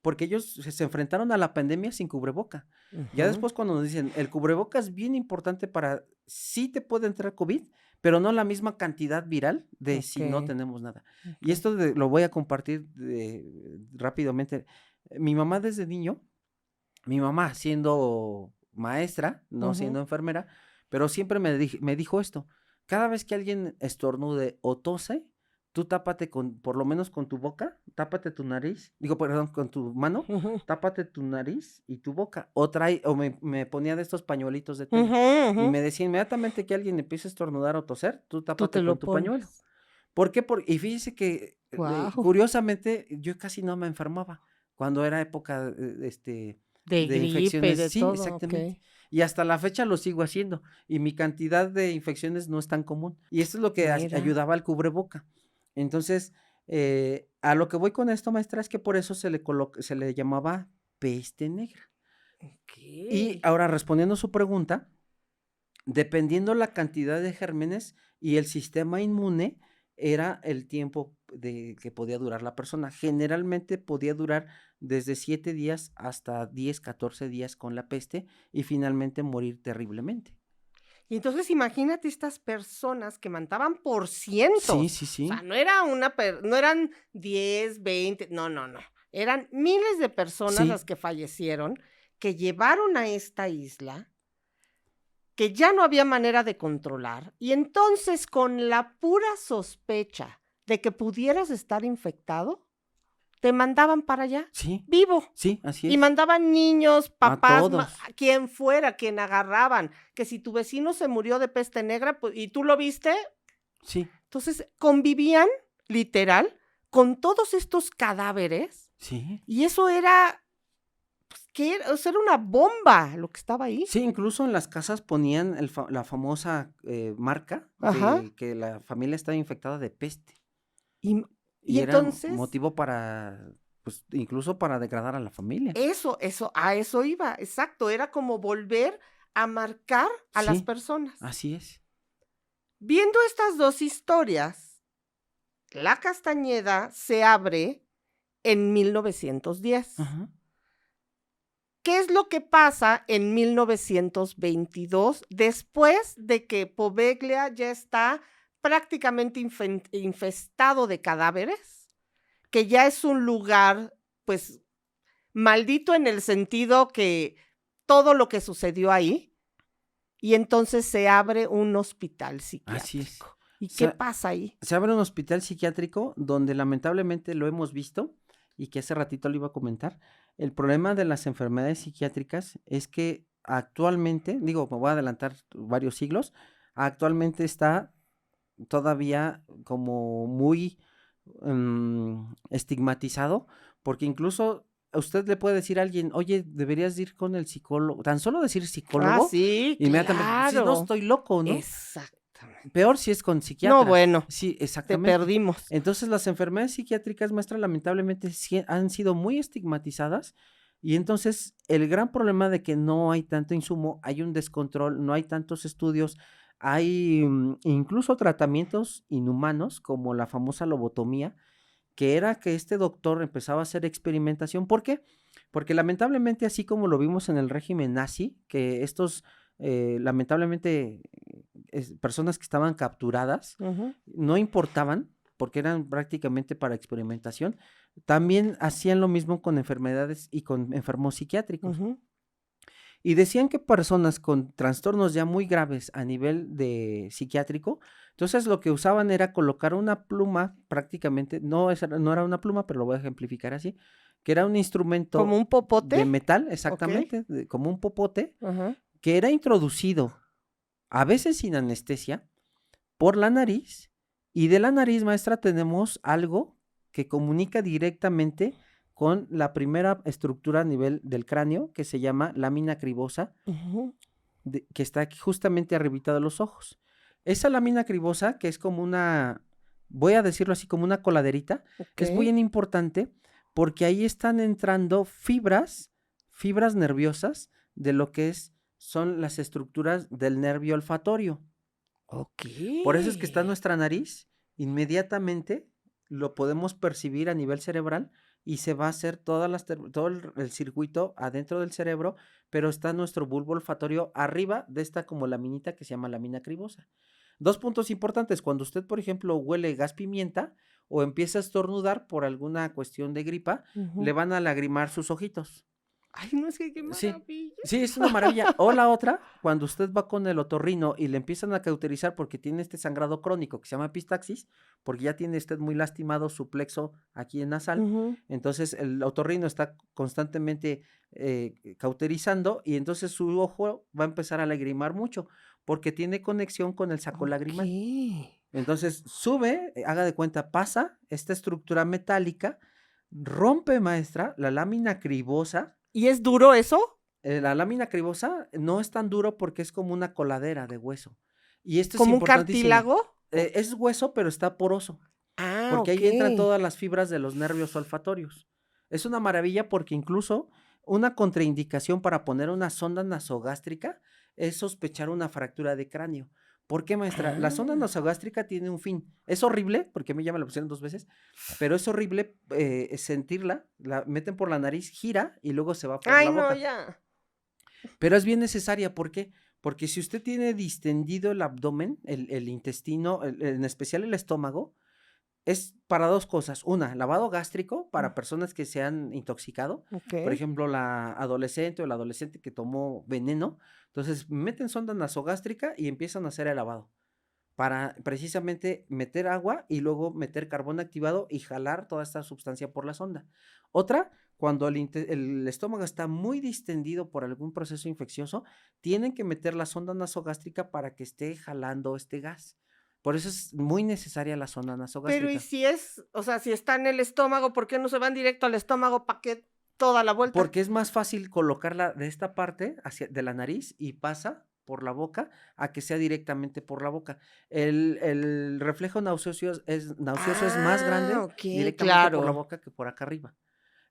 porque ellos se enfrentaron a la pandemia sin cubreboca. Ya Ujú. después cuando nos dicen, el cubreboca es bien importante para, sí te puede entrar COVID, pero no la misma cantidad viral de si no Ok, tenemos nada. Y ok. esto lo voy a compartir rápidamente. Mi mamá desde niño, mi mamá siendo maestra, no Ujú. siendo enfermera, pero siempre me dijo esto, cada vez que alguien estornude o tose, tú tápate por lo menos con tu boca, tápate tu nariz, digo, perdón, con tu mano, Ujú. tápate tu nariz y tu boca, o me ponía de estos pañuelitos de tela, Ujú, y ujú. me decía inmediatamente que alguien empiece a estornudar o toser, tú Tú te tápate con lo tu pañuelo. pones. ¿Por qué? Y fíjese que Wow. curiosamente yo casi no me enfermaba cuando era época De de gripe y infecciones, de sí, todo, exactamente. ok. Y hasta la fecha lo sigo haciendo y mi cantidad de infecciones no es tan común. Y esto es lo que Mira. ayudaba al cubreboca. Entonces, a lo que voy con esto, maestra, es que por eso se le llamaba peste negra. Ok. Y ahora respondiendo a su pregunta, dependiendo la cantidad de gérmenes y el sistema inmune, era el tiempo que podía durar la persona. Generalmente podía durar desde 7 días hasta 10, 14 días con la peste y finalmente morir terriblemente. Y entonces imagínate estas personas que mataban por Sí, cientos. sí, O sea, sí. no eran 10, 20, no, no, no. Eran miles de personas Sí, las que fallecieron, que llevaron a esta isla, que ya no había manera de controlar. Y entonces, con la pura sospecha de que pudieras estar infectado, te mandaban para allá, sí, vivo. sí, así Y es. mandaban niños, A papás, todos. quien fuera, quien agarraban, que si tu vecino se murió de peste negra, pues, y tú lo viste, Sí, entonces convivían, literal, con todos estos cadáveres, sí. y eso era, pues, ¿qué era? O sea, era una bomba lo que estaba ahí. Sí, incluso en las casas ponían la famosa marca Ajá. de que la familia estaba infectada de peste. Y, y Y era entonces, motivo para, pues, incluso para degradar a la familia. a eso iba, exacto, era como volver a marcar a las Sí, personas. así es. Viendo estas dos historias, la Castañeda se abre en 1910. Ajá. ¿Qué es lo que pasa en 1922 después de que Poveglia ya está prácticamente infestado de cadáveres? Que ya es un lugar, pues, maldito en el sentido que todo lo que sucedió ahí, y entonces se abre un hospital Así es. psiquiátrico. ¿Y qué Se, pasa ahí? se abre un hospital psiquiátrico donde lamentablemente lo hemos visto y que hace ratito lo iba a comentar. El problema de las enfermedades psiquiátricas es que actualmente, digo, me voy a adelantar varios siglos, actualmente está todavía como muy estigmatizado, porque incluso usted le puede decir a alguien, oye, deberías ir con el psicólogo, tan solo decir Ah, psicólogo, sí, inmediatamente, si no claro. estoy loco, ¿no? Exactamente. Peor si es con No, psiquiatra. bueno, Sí, te exactamente. perdimos. Entonces, las enfermedades psiquiátricas, maestra, lamentablemente han sido muy estigmatizadas y entonces el gran problema de que no hay tanto insumo, hay un descontrol, no hay tantos estudios, hay incluso tratamientos inhumanos como la famosa lobotomía, que era que este doctor empezaba a hacer experimentación. ¿Por qué? Porque lamentablemente, así como lo vimos en el régimen nazi, que estos lamentablemente personas que estaban capturadas Ujú, no importaban porque eran prácticamente para experimentación, también hacían lo mismo con enfermedades y con enfermos psiquiátricos. ujú. Y decían que personas con trastornos ya muy graves a nivel de psiquiátrico, entonces lo que usaban era colocar una pluma, prácticamente, no era una pluma, pero lo voy a ejemplificar así, que era un ¿Como instrumento un popote? de metal, ¿Ok? exactamente, como un popote, Ajá. que era introducido, a veces sin anestesia, por la nariz, y de la nariz, maestra, tenemos algo que comunica directamente con la primera estructura a nivel del cráneo, que se llama lámina cribosa, Ujú. que está aquí justamente arribita de los ojos. Esa lámina cribosa, que es como una, voy a decirlo así, como una coladerita, Ok. es muy importante porque ahí están entrando fibras nerviosas de lo que son las estructuras del nervio olfatorio. Ok. Por eso es que está nuestra nariz, inmediatamente lo podemos percibir a nivel cerebral y se va a hacer todo el circuito adentro del cerebro, pero está nuestro bulbo olfatorio arriba de esta como laminita que se llama lámina cribosa. 2 puntos importantes, cuando usted, por ejemplo, huele gas pimienta o empieza a estornudar por alguna cuestión de gripa, le van a lagrimar sus ojitos. Ay, no, es que qué Sí, maravilla. sí, es una maravilla. O la otra, cuando usted va con el otorrino y le empiezan a cauterizar porque tiene este sangrado crónico que se llama epistaxis, porque ya tiene usted muy lastimado su plexo aquí en nasal, Ujú. entonces el otorrino está constantemente cauterizando y entonces su ojo va a empezar a lagrimar mucho porque tiene conexión con el saco lagrimal. Ok. Entonces sube, haga de cuenta, pasa esta estructura metálica, rompe, maestra, la lámina cribosa. ¿Y es duro eso? La lámina cribosa no es tan duro porque es como una coladera de hueso. Y esto es ¿Como un importantísimo. cartílago? Es hueso, pero está poroso, Ah, porque ahí entran ok. todas las fibras de los nervios olfatorios. Es una maravilla porque incluso una contraindicación para poner una sonda nasogástrica es sospechar una fractura de cráneo. ¿Por qué, maestra? La sonda Ah. nasogástrica tiene un fin. Es horrible, porque a mí ya me la pusieron 2 veces, pero es horrible sentirla. La meten por la nariz, gira y luego se va por Ay, la no, boca. ya. Pero es bien necesaria, ¿por qué? Porque si usted tiene distendido el abdomen, el intestino, en especial el estómago, es para 2 cosas. Una, lavado gástrico para personas que se han intoxicado. Por Ok. ejemplo, la adolescente o el adolescente que tomó veneno. Entonces, meten sonda nasogástrica y empiezan a hacer el lavado. Para precisamente meter agua y luego meter carbón activado y jalar toda esta sustancia por la sonda. Otra, cuando el estómago está muy distendido por algún proceso infeccioso, tienen que meter la sonda nasogástrica para que esté jalando este gas. Por eso es muy necesaria la sonda Pero, ¿y nasogástrica. si es, o sea, si está en el estómago, por qué no se van directo al estómago? ¿Para qué toda la vuelta? Porque es más fácil colocarla de esta parte de la nariz y pasa por la boca a que sea directamente por la boca. El reflejo nauseoso es más Ah, grande ok, directamente por la claro. boca que por acá arriba.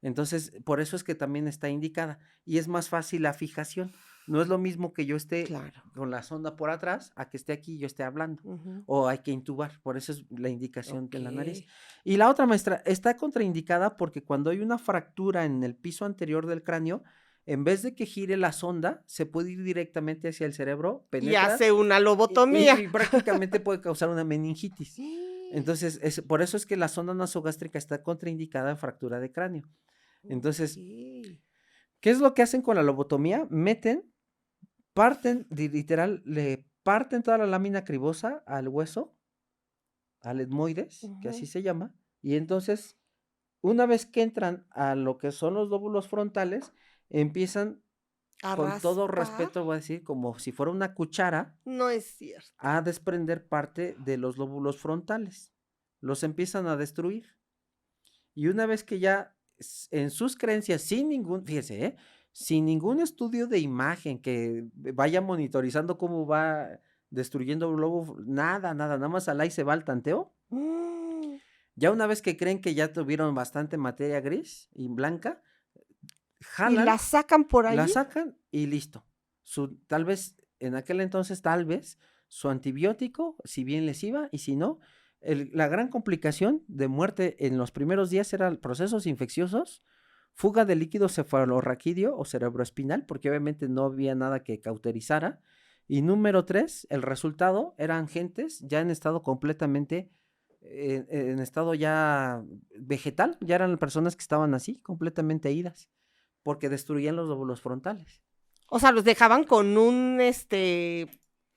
Entonces, por eso es que también está indicada y es más fácil la fijación. No es lo mismo que yo esté Claro. con la sonda por atrás a que esté aquí y yo esté hablando. Ujú. O hay que intubar, por eso es la indicación de la nariz. Ok. Y la otra, maestra, está contraindicada porque cuando hay una fractura en el piso anterior del cráneo, en vez de que gire la sonda, se puede ir directamente hacia el cerebro, Y penetra hace una y lobotomía. prácticamente puede causar una meningitis. Entonces, por eso es que la sonda nasogástrica está contraindicada en fractura de cráneo. Entonces, Ok. ¿qué es lo que hacen con la lobotomía? Parten, literal, le parten toda la lámina cribosa al hueso, al etmoides, que así Ujú. se llama, y entonces, una vez que entran a lo que son los lóbulos frontales, empiezan, ¿A con todo raspar? respeto, voy a decir, como si fuera una cuchara, No es cierto. a desprender parte de los lóbulos frontales. Los empiezan a destruir. Y una vez que ya en sus creencias, fíjese, sin ningún estudio de imagen que vaya monitorizando cómo va destruyendo un lobo, nada más al ahí se va al tanteo. Mm. Ya una vez que creen que ya tuvieron bastante materia gris y blanca, ¿Y la jalan, sacan por la ahí? sacan y listo. Tal vez, en aquel entonces, tal vez, su antibiótico, si bien les iba, y si no, la gran complicación de muerte en los primeros días eran procesos infecciosos, fuga de líquido cefalorraquídeo o cerebroespinal, porque obviamente no había nada que cauterizara. Y número 3, el resultado eran gentes ya en estado completamente, en estado ya vegetal, ya eran personas que estaban así, completamente idas, porque destruían los lóbulos frontales. O sea, los dejaban con un,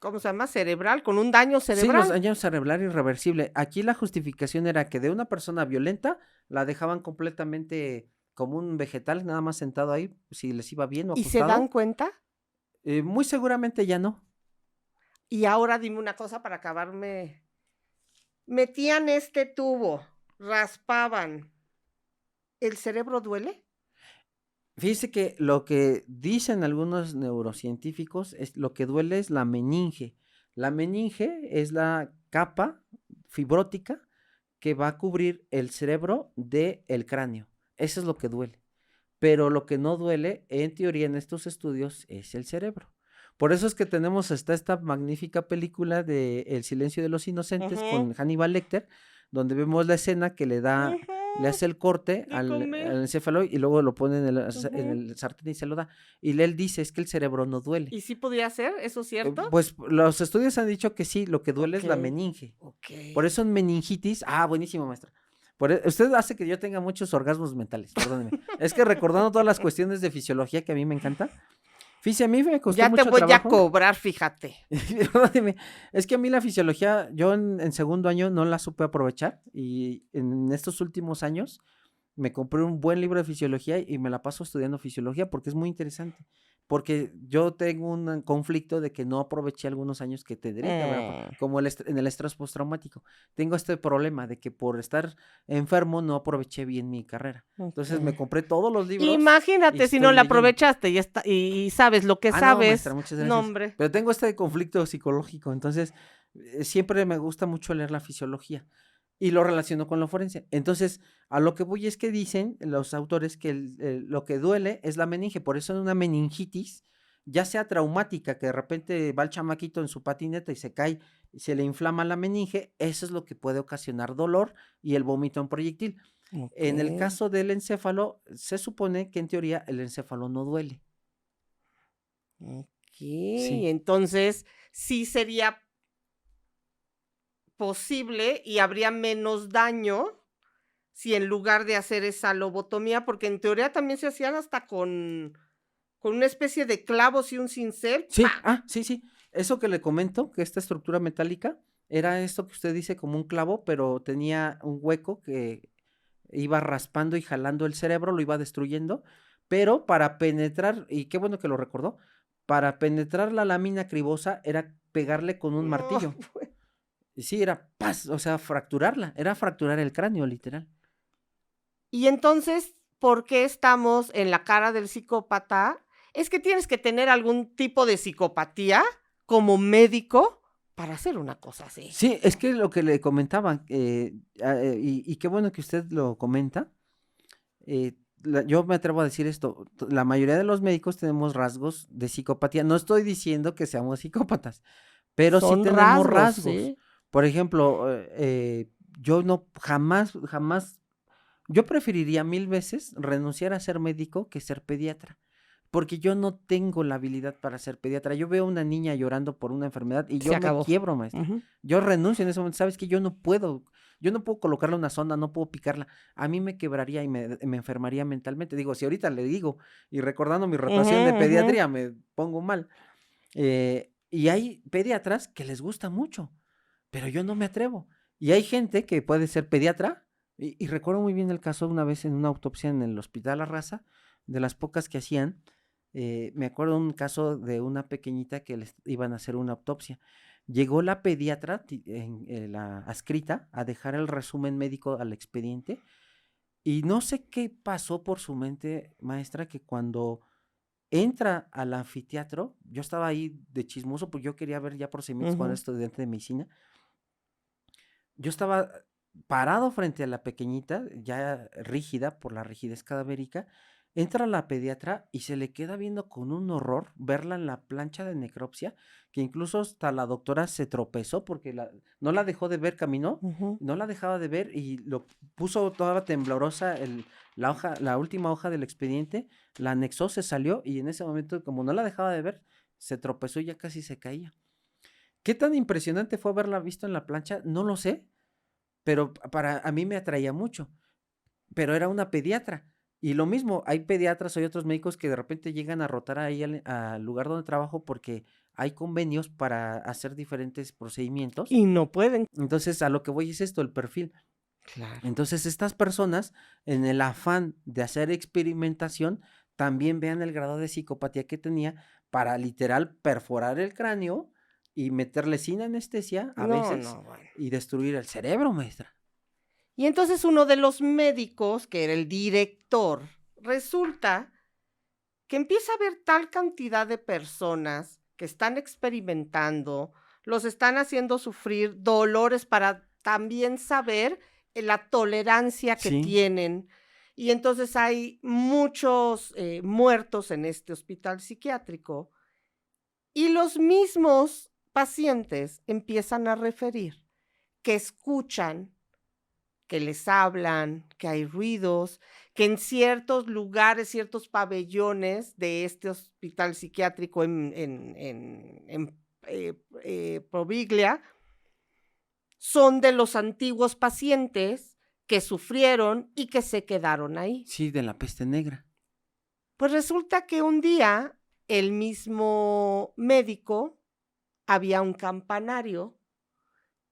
¿cómo se llama? Cerebral, con un daño Sí, los cerebral. daños cerebral irreversible. Aquí la justificación era que de una persona violenta la dejaban completamente como un vegetal, nada más sentado ahí, si les iba bien o ¿Y se dan acostado. cuenta? Muy seguramente ya no. Y ahora dime una cosa para acabarme. Metían este tubo, raspaban. ¿El cerebro duele? Fíjese que lo que dicen algunos neurocientíficos es lo que duele es la meninge. La meninge es la capa fibrótica que va a cubrir el cerebro del cráneo. Eso es lo que duele. Pero lo que no duele, en teoría, en estos estudios, es el cerebro. Por eso es que tenemos hasta esta magnífica película de El silencio de los inocentes Ujú. con Hannibal Lecter, donde vemos la escena que le da le hace el corte de al comer. encéfalo y luego lo pone en en Ujú. el sartén y se lo da. Y él dice, es que el cerebro no duele. ¿Y sí podía ser? ¿Eso es cierto? Pues los estudios han dicho que sí, lo que duele es la Ok, meninge. ok. Por eso en meningitis, buenísimo, maestra. Usted hace que yo tenga muchos orgasmos mentales, perdóneme. Es que recordando todas las cuestiones de fisiología que a mí me encanta, fíjese, a mí me costó Ya te mucho voy a trabajo. cobrar, fíjate. Perdóneme, es que a mí la fisiología, yo en segundo año no la supe aprovechar y en estos últimos años me compré un buen libro de fisiología y me la paso estudiando fisiología porque es muy interesante. Porque yo tengo un conflicto de que no aproveché algunos años que tendría que haber, como en el estrés postraumático. Tengo este problema de que por estar enfermo no aproveché bien mi carrera. Entonces me Ok. compré todos los libros y Imagínate si no estoy la leyendo. aprovechaste y sabes lo que No, maestra, sabes. muchas No, gracias. hombre. Pero tengo este conflicto psicológico, entonces siempre me gusta mucho leer la fisiología y lo relaciono con lo forense. Entonces, a lo que voy es que dicen los autores que lo que duele es la meninge, por eso en una meningitis, ya sea traumática, que de repente va el chamaquito en su patineta y se cae y se le inflama la meninge, eso es lo que puede ocasionar dolor y el vómito en proyectil. En el Ok. caso del encéfalo, se supone que en teoría el encéfalo no duele. Ok, Sí. entonces sí sería posible y habría menos daño si en lugar de hacer esa lobotomía, porque en teoría también se hacían hasta con una especie de clavos y un cincel, Sí, ¡pa! sí, sí. Eso que le comento, que esta estructura metálica, era esto que usted dice como un clavo, pero tenía un hueco que iba raspando y jalando el cerebro, lo iba destruyendo, pero para penetrar, y qué bueno que lo recordó, para penetrar la lámina cribosa era pegarle con un No, martillo. Y sí, era paz, o sea, fracturarla, era fracturar el cráneo, literal. y entonces, ¿por qué estamos en la cara del psicópata? Es que tienes que tener algún tipo de psicopatía como médico para hacer una cosa así. Sí, es que lo que le comentaba, y qué bueno que usted lo comenta, yo me atrevo a decir esto, la mayoría de los médicos tenemos rasgos de psicopatía. No estoy diciendo que seamos psicópatas, pero sí Son tenemos rasgos, rasgos. ¿sí? Por ejemplo, yo no jamás, yo preferiría 1000 veces renunciar a ser médico que ser pediatra, porque yo no tengo la habilidad para ser pediatra. Yo veo a una niña llorando por una enfermedad y Se yo me acabó. quiebro, maestra. Ujú. Yo renuncio en ese momento. Sabes que yo no puedo colocarle una sonda, no puedo picarla. A mí me quebraría y me enfermaría mentalmente. Digo, si ahorita le digo y recordando mi rotación de Ujú, ujú. pediatría me pongo mal. Y hay pediatras que les gusta mucho, pero yo no me atrevo. Y hay gente que puede ser pediatra, y recuerdo muy bien el caso una vez en una autopsia en el Hospital La Raza, de las pocas que hacían. Me acuerdo un caso de una pequeñita que les iban a hacer una autopsia. Llegó la pediatra, la adscrita, a dejar el resumen médico al expediente, y no sé qué pasó por su mente, maestra, que cuando entra al anfiteatro, yo estaba ahí de chismoso, pues yo quería ver ya procedimientos cuando era Ujú. estudiante de medicina. Yo estaba parado frente a la pequeñita, ya rígida por la rigidez cadavérica. Entra la pediatra y se le queda viendo con un horror verla en la plancha de necropsia, que incluso hasta la doctora se tropezó porque no la dejó de ver, caminó, Ujú. no la dejaba de ver y lo puso toda temblorosa la última hoja del expediente, la anexó, se salió y en ese momento, como no la dejaba de ver, se tropezó y ya casi se caía. ¿Qué tan impresionante fue haberla visto en la plancha? No lo sé, pero para a mí me atraía mucho, pero era una pediatra. Y lo mismo, hay pediatras, hay otros médicos que de repente llegan a rotar ahí al lugar donde trabajo porque hay convenios para hacer diferentes procedimientos. Y no pueden. Entonces, a lo que voy es esto, el perfil. Claro. Entonces, estas personas, en el afán de hacer experimentación, también vean el grado de psicopatía que tenía para literal perforar el cráneo y meterle sin anestesia a No, veces no, bueno. y destruir el cerebro, maestra. Y entonces uno de los médicos, que era el director, resulta que empieza a ver tal cantidad de personas que están experimentando, los están haciendo sufrir dolores para también saber la tolerancia que Sí, tienen. Y entonces hay muchos muertos en este hospital psiquiátrico y los mismos pacientes empiezan a referir que escuchan que les hablan, que hay ruidos, que en ciertos lugares, ciertos pabellones de este hospital psiquiátrico en Proviglia, son de los antiguos pacientes que sufrieron y que se quedaron ahí. Sí, de la peste negra. Pues resulta que un día el mismo médico, había un campanario,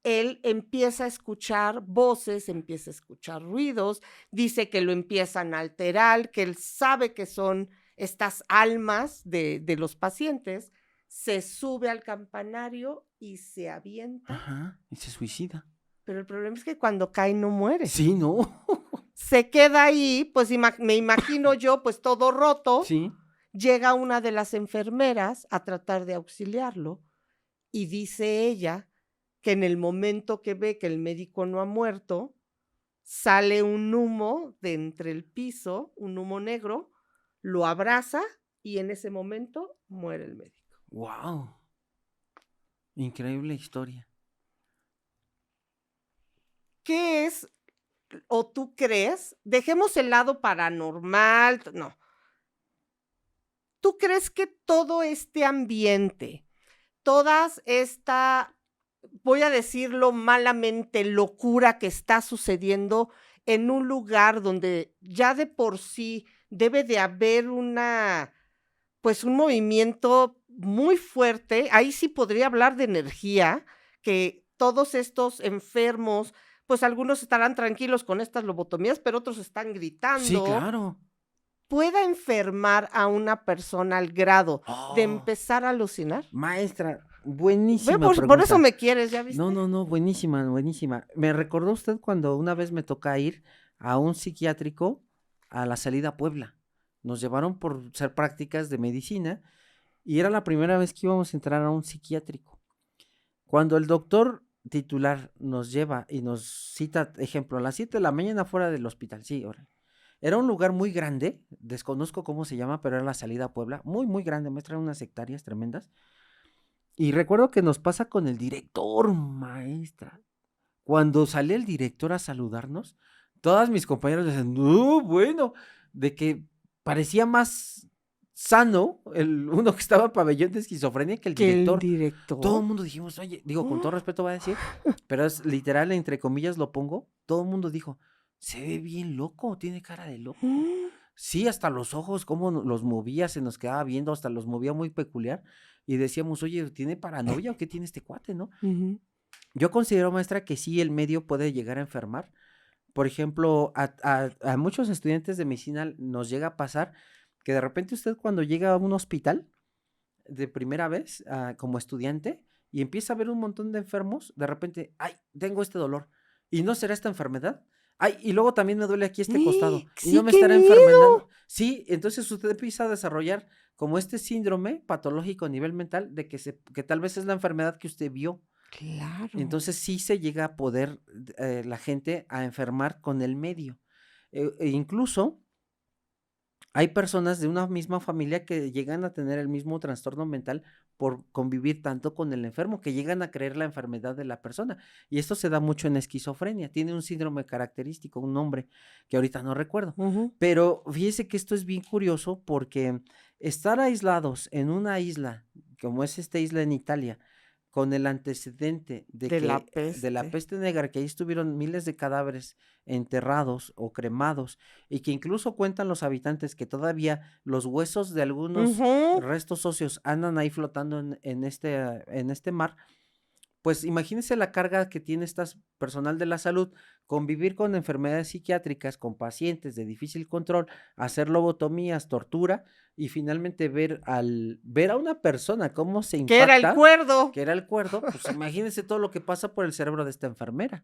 él empieza a escuchar voces, empieza a escuchar ruidos, dice que lo empiezan a alterar, que él sabe que son estas almas de los pacientes, se sube al campanario y se avienta. Ajá, y se suicida. Pero el problema es que cuando cae no muere. Sí, ¿no? Se queda ahí, pues me imagino yo, pues todo roto. Sí. Llega una de las enfermeras a tratar de auxiliarlo y dice ella que en el momento que ve que el médico no ha muerto, sale un humo de entre el piso, un humo negro, lo abraza y en ese momento muere el médico. ¡Wow! Increíble historia. ¿Qué es o tú crees? Dejemos el lado paranormal, no. ¿Tú crees que todo este ambiente, todas esta, voy a decirlo malamente, locura que está sucediendo en un lugar donde ya de por sí debe de haber pues un movimiento muy fuerte, ahí sí podría hablar de energía, que todos estos enfermos, pues algunos estarán tranquilos con estas lobotomías, pero otros están gritando. Sí, claro. Pueda enfermar a una persona al grado de Oh, empezar a alucinar. maestra, Ve, buenísima por pregunta. eso me quieres, ¿ya viste? No, buenísima, buenísima. Me recordó usted cuando una vez me toca ir a un psiquiátrico a la salida a Puebla. Nos llevaron por hacer prácticas de medicina y era la primera vez que íbamos a entrar a un psiquiátrico. Cuando el doctor titular nos lleva y nos cita, ejemplo, a las 7 de la mañana fuera del hospital, sí, órale. Era un lugar muy grande, desconozco cómo se llama, pero era la salida a Puebla, muy, muy grande, me traen unas hectáreas tremendas. Y recuerdo que nos pasa con el director, maestra. Cuando sale el director a saludarnos, todas mis compañeras decían, no, bueno, de que parecía más sano uno que estaba en pabellón de esquizofrenia que el Que el director. director. Todo el mundo dijimos, oye, digo, con todo respeto va a decir, pero es literal, entre comillas lo pongo, todo el mundo dijo, se ve bien loco, tiene cara de loco. Sí, hasta los ojos, cómo los movía, se nos quedaba viendo, hasta los movía muy peculiar. Y decíamos, oye, ¿tiene paranoia o qué tiene este cuate, no? Ujú. Yo considero, maestra, que sí el medio puede llegar a enfermar. Por ejemplo, a muchos estudiantes de medicina nos llega a pasar que de repente usted cuando llega a un hospital de primera vez como estudiante y empieza a ver un montón de enfermos, de repente, ay, tengo este dolor. ¿Y no será esta enfermedad? Ay, y luego también me duele aquí este costado. Y Sí, no me qué estará miedo. enfermedad. Sí, entonces usted empieza a desarrollar como este síndrome patológico a nivel mental de que tal vez es la enfermedad que usted vio. Claro. Entonces sí se llega a poder la gente a enfermar con el medio. E incluso hay personas de una misma familia que llegan a tener el mismo trastorno mental por convivir tanto con el enfermo, que llegan a creer la enfermedad de la persona. Y esto se da mucho en esquizofrenia. Tiene un síndrome característico, un nombre que ahorita no recuerdo. Ujú. Pero fíjese que esto es bien curioso porque estar aislados en una isla, como es esta isla en Italia, con el antecedente De la de la peste. peste negra, que ahí estuvieron miles de cadáveres enterrados o cremados, y que incluso cuentan los habitantes que todavía los huesos de algunos Ujú. restos óseos andan ahí flotando en este mar. Pues imagínense la carga que tiene personal de la salud, convivir con enfermedades psiquiátricas, con pacientes de difícil control, hacer lobotomías, tortura y finalmente ver a una persona cómo se Que era el impacta, cuerdo. que era el cuerdo, pues imagínense todo lo que pasa por el cerebro de esta enfermera.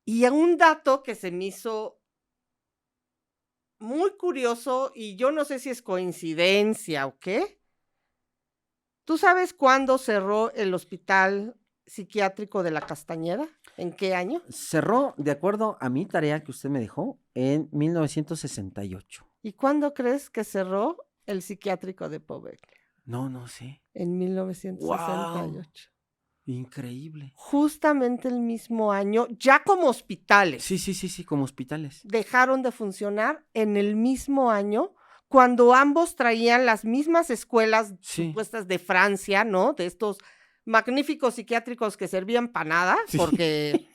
Y a un dato que se me hizo muy curioso, y yo no sé si es coincidencia o qué. ¿Tú sabes cuándo cerró el hospital psiquiátrico de la Castañeda? ¿En qué año? Cerró, de acuerdo a mi tarea que usted me dejó, en 1968. ¿Y cuándo crees que cerró el psiquiátrico de Poveglia? No sé. En ¡Wow! 1968. Increíble. Justamente el mismo año, ya como hospitales. Sí, como hospitales. Dejaron de funcionar en el mismo año, cuando ambos traían las mismas escuelas supuestas de Francia, ¿no? De estos magníficos psiquiátricos que servían para nada, porque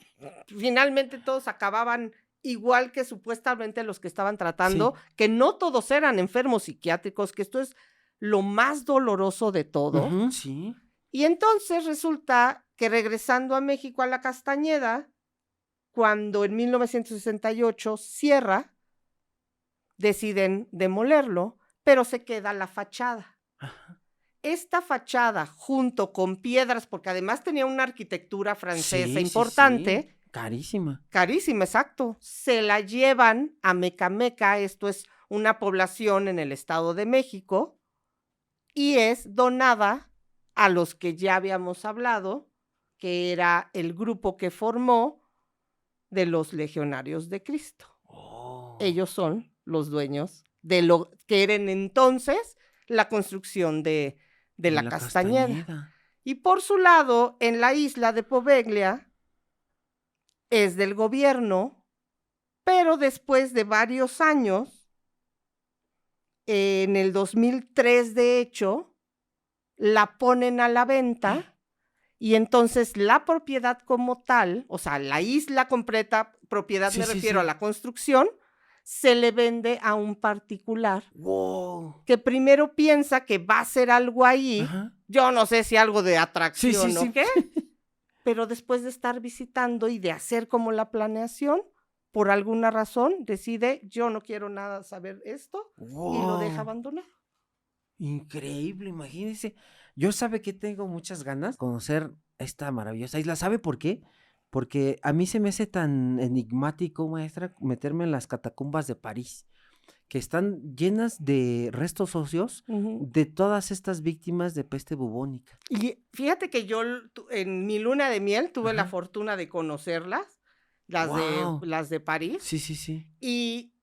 finalmente todos acababan igual que supuestamente los que estaban tratando, que no todos eran enfermos psiquiátricos, que esto es lo más doloroso de todo. Sí. Y entonces resulta que regresando a México a la Castañeda, cuando en 1968 cierra, deciden demolerlo, pero se queda la fachada. Ajá. Esta fachada, junto con piedras, porque además tenía una arquitectura francesa importante. Sí. Carísima. Carísima, exacto. Se la llevan a Mecameca, esto es una población en el Estado de México, y es donada a los que ya habíamos hablado, que era el grupo que formó de los Legionarios de Cristo. Ellos son los dueños de lo que era entonces la construcción de la Castañeda. Y por su lado, en la isla de Poveglia, es del gobierno, pero después de varios años, en el 2003 de hecho, la ponen a la venta y entonces la propiedad como tal, o sea, la isla completa, propiedad me refiero a la construcción, se le vende a un particular que primero piensa que va a hacer algo ahí, yo no sé si algo de atracción o qué, pero después de estar visitando y de hacer como la planeación, por alguna razón decide, yo no quiero nada saber esto, y lo deja abandonado. Increíble, imagínense. Yo sabe que tengo muchas ganas de conocer esta maravillosa isla. ¿Sabe por qué? Porque a mí se me hace tan enigmático, maestra, meterme en las catacumbas de París, que están llenas de restos óseos de todas estas víctimas de peste bubónica. Y fíjate que yo en mi luna de miel tuve la fortuna de conocerlas, las de París. Sí. Y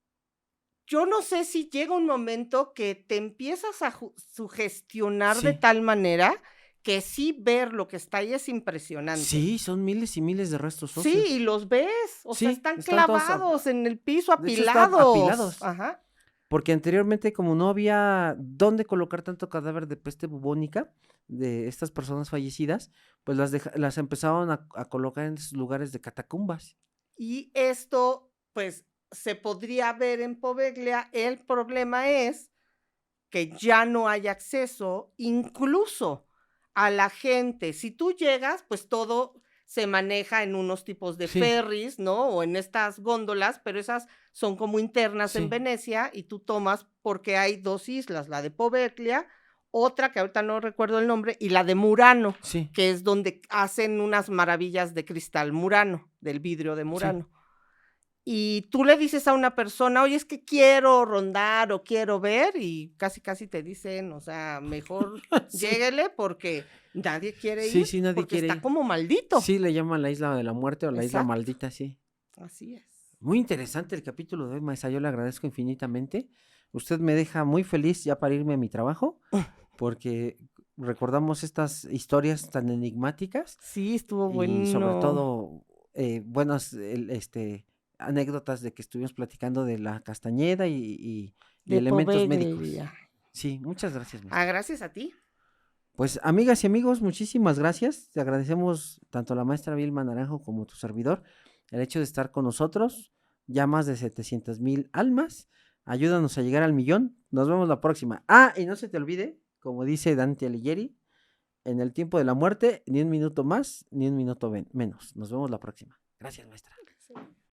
yo no sé si llega un momento que te empiezas a sugestionar de tal manera que sí ver lo que está ahí es impresionante. Sí, son miles y miles de restos óseos. Sí, y los ves, o sea, están clavados en el piso, apilados. apilados. Ajá. Porque anteriormente, como no había dónde colocar tanto cadáver de peste bubónica de estas personas fallecidas, pues las empezaron a colocar en esos lugares de catacumbas. Y esto, pues, se podría ver en Poveglia. El problema es que ya no hay acceso incluso a la gente. Si tú llegas, pues todo se maneja en unos tipos de ferries, ¿no? O en estas góndolas, pero esas son como internas en Venecia y tú tomas, porque hay dos islas, la de Poveglia, otra que ahorita no recuerdo el nombre, y la de Murano, que es donde hacen unas maravillas de cristal Murano, del vidrio de Murano. Y tú le dices a una persona, oye, es que quiero rondar o quiero ver, y casi te dicen, o sea, mejor lléguele porque nadie quiere ir, nadie porque quiere está ir. como maldito. Sí, le llaman la isla de la muerte o la isla maldita, sí. Así es. Muy interesante el capítulo de hoy, maestra, yo le agradezco infinitamente. Usted me deja muy feliz ya para irme a mi trabajo, porque recordamos estas historias tan enigmáticas. Sí, estuvo bueno. Y sobre todo, buenas, anécdotas de que estuvimos platicando de la Castañeda y de elementos médicos. Poveglia. Sí, muchas gracias, maestra. Gracias a ti. Pues, amigas y amigos, muchísimas gracias. Te agradecemos tanto a la maestra Vilma Naranjo como tu servidor el hecho de estar con nosotros. Ya más de 700,000 almas. Ayúdanos a llegar al 1,000,000. Nos vemos la próxima. Y no se te olvide, como dice Dante Alighieri, en el tiempo de la muerte, ni un minuto más, ni un minuto menos. Nos vemos la próxima. Gracias, maestra.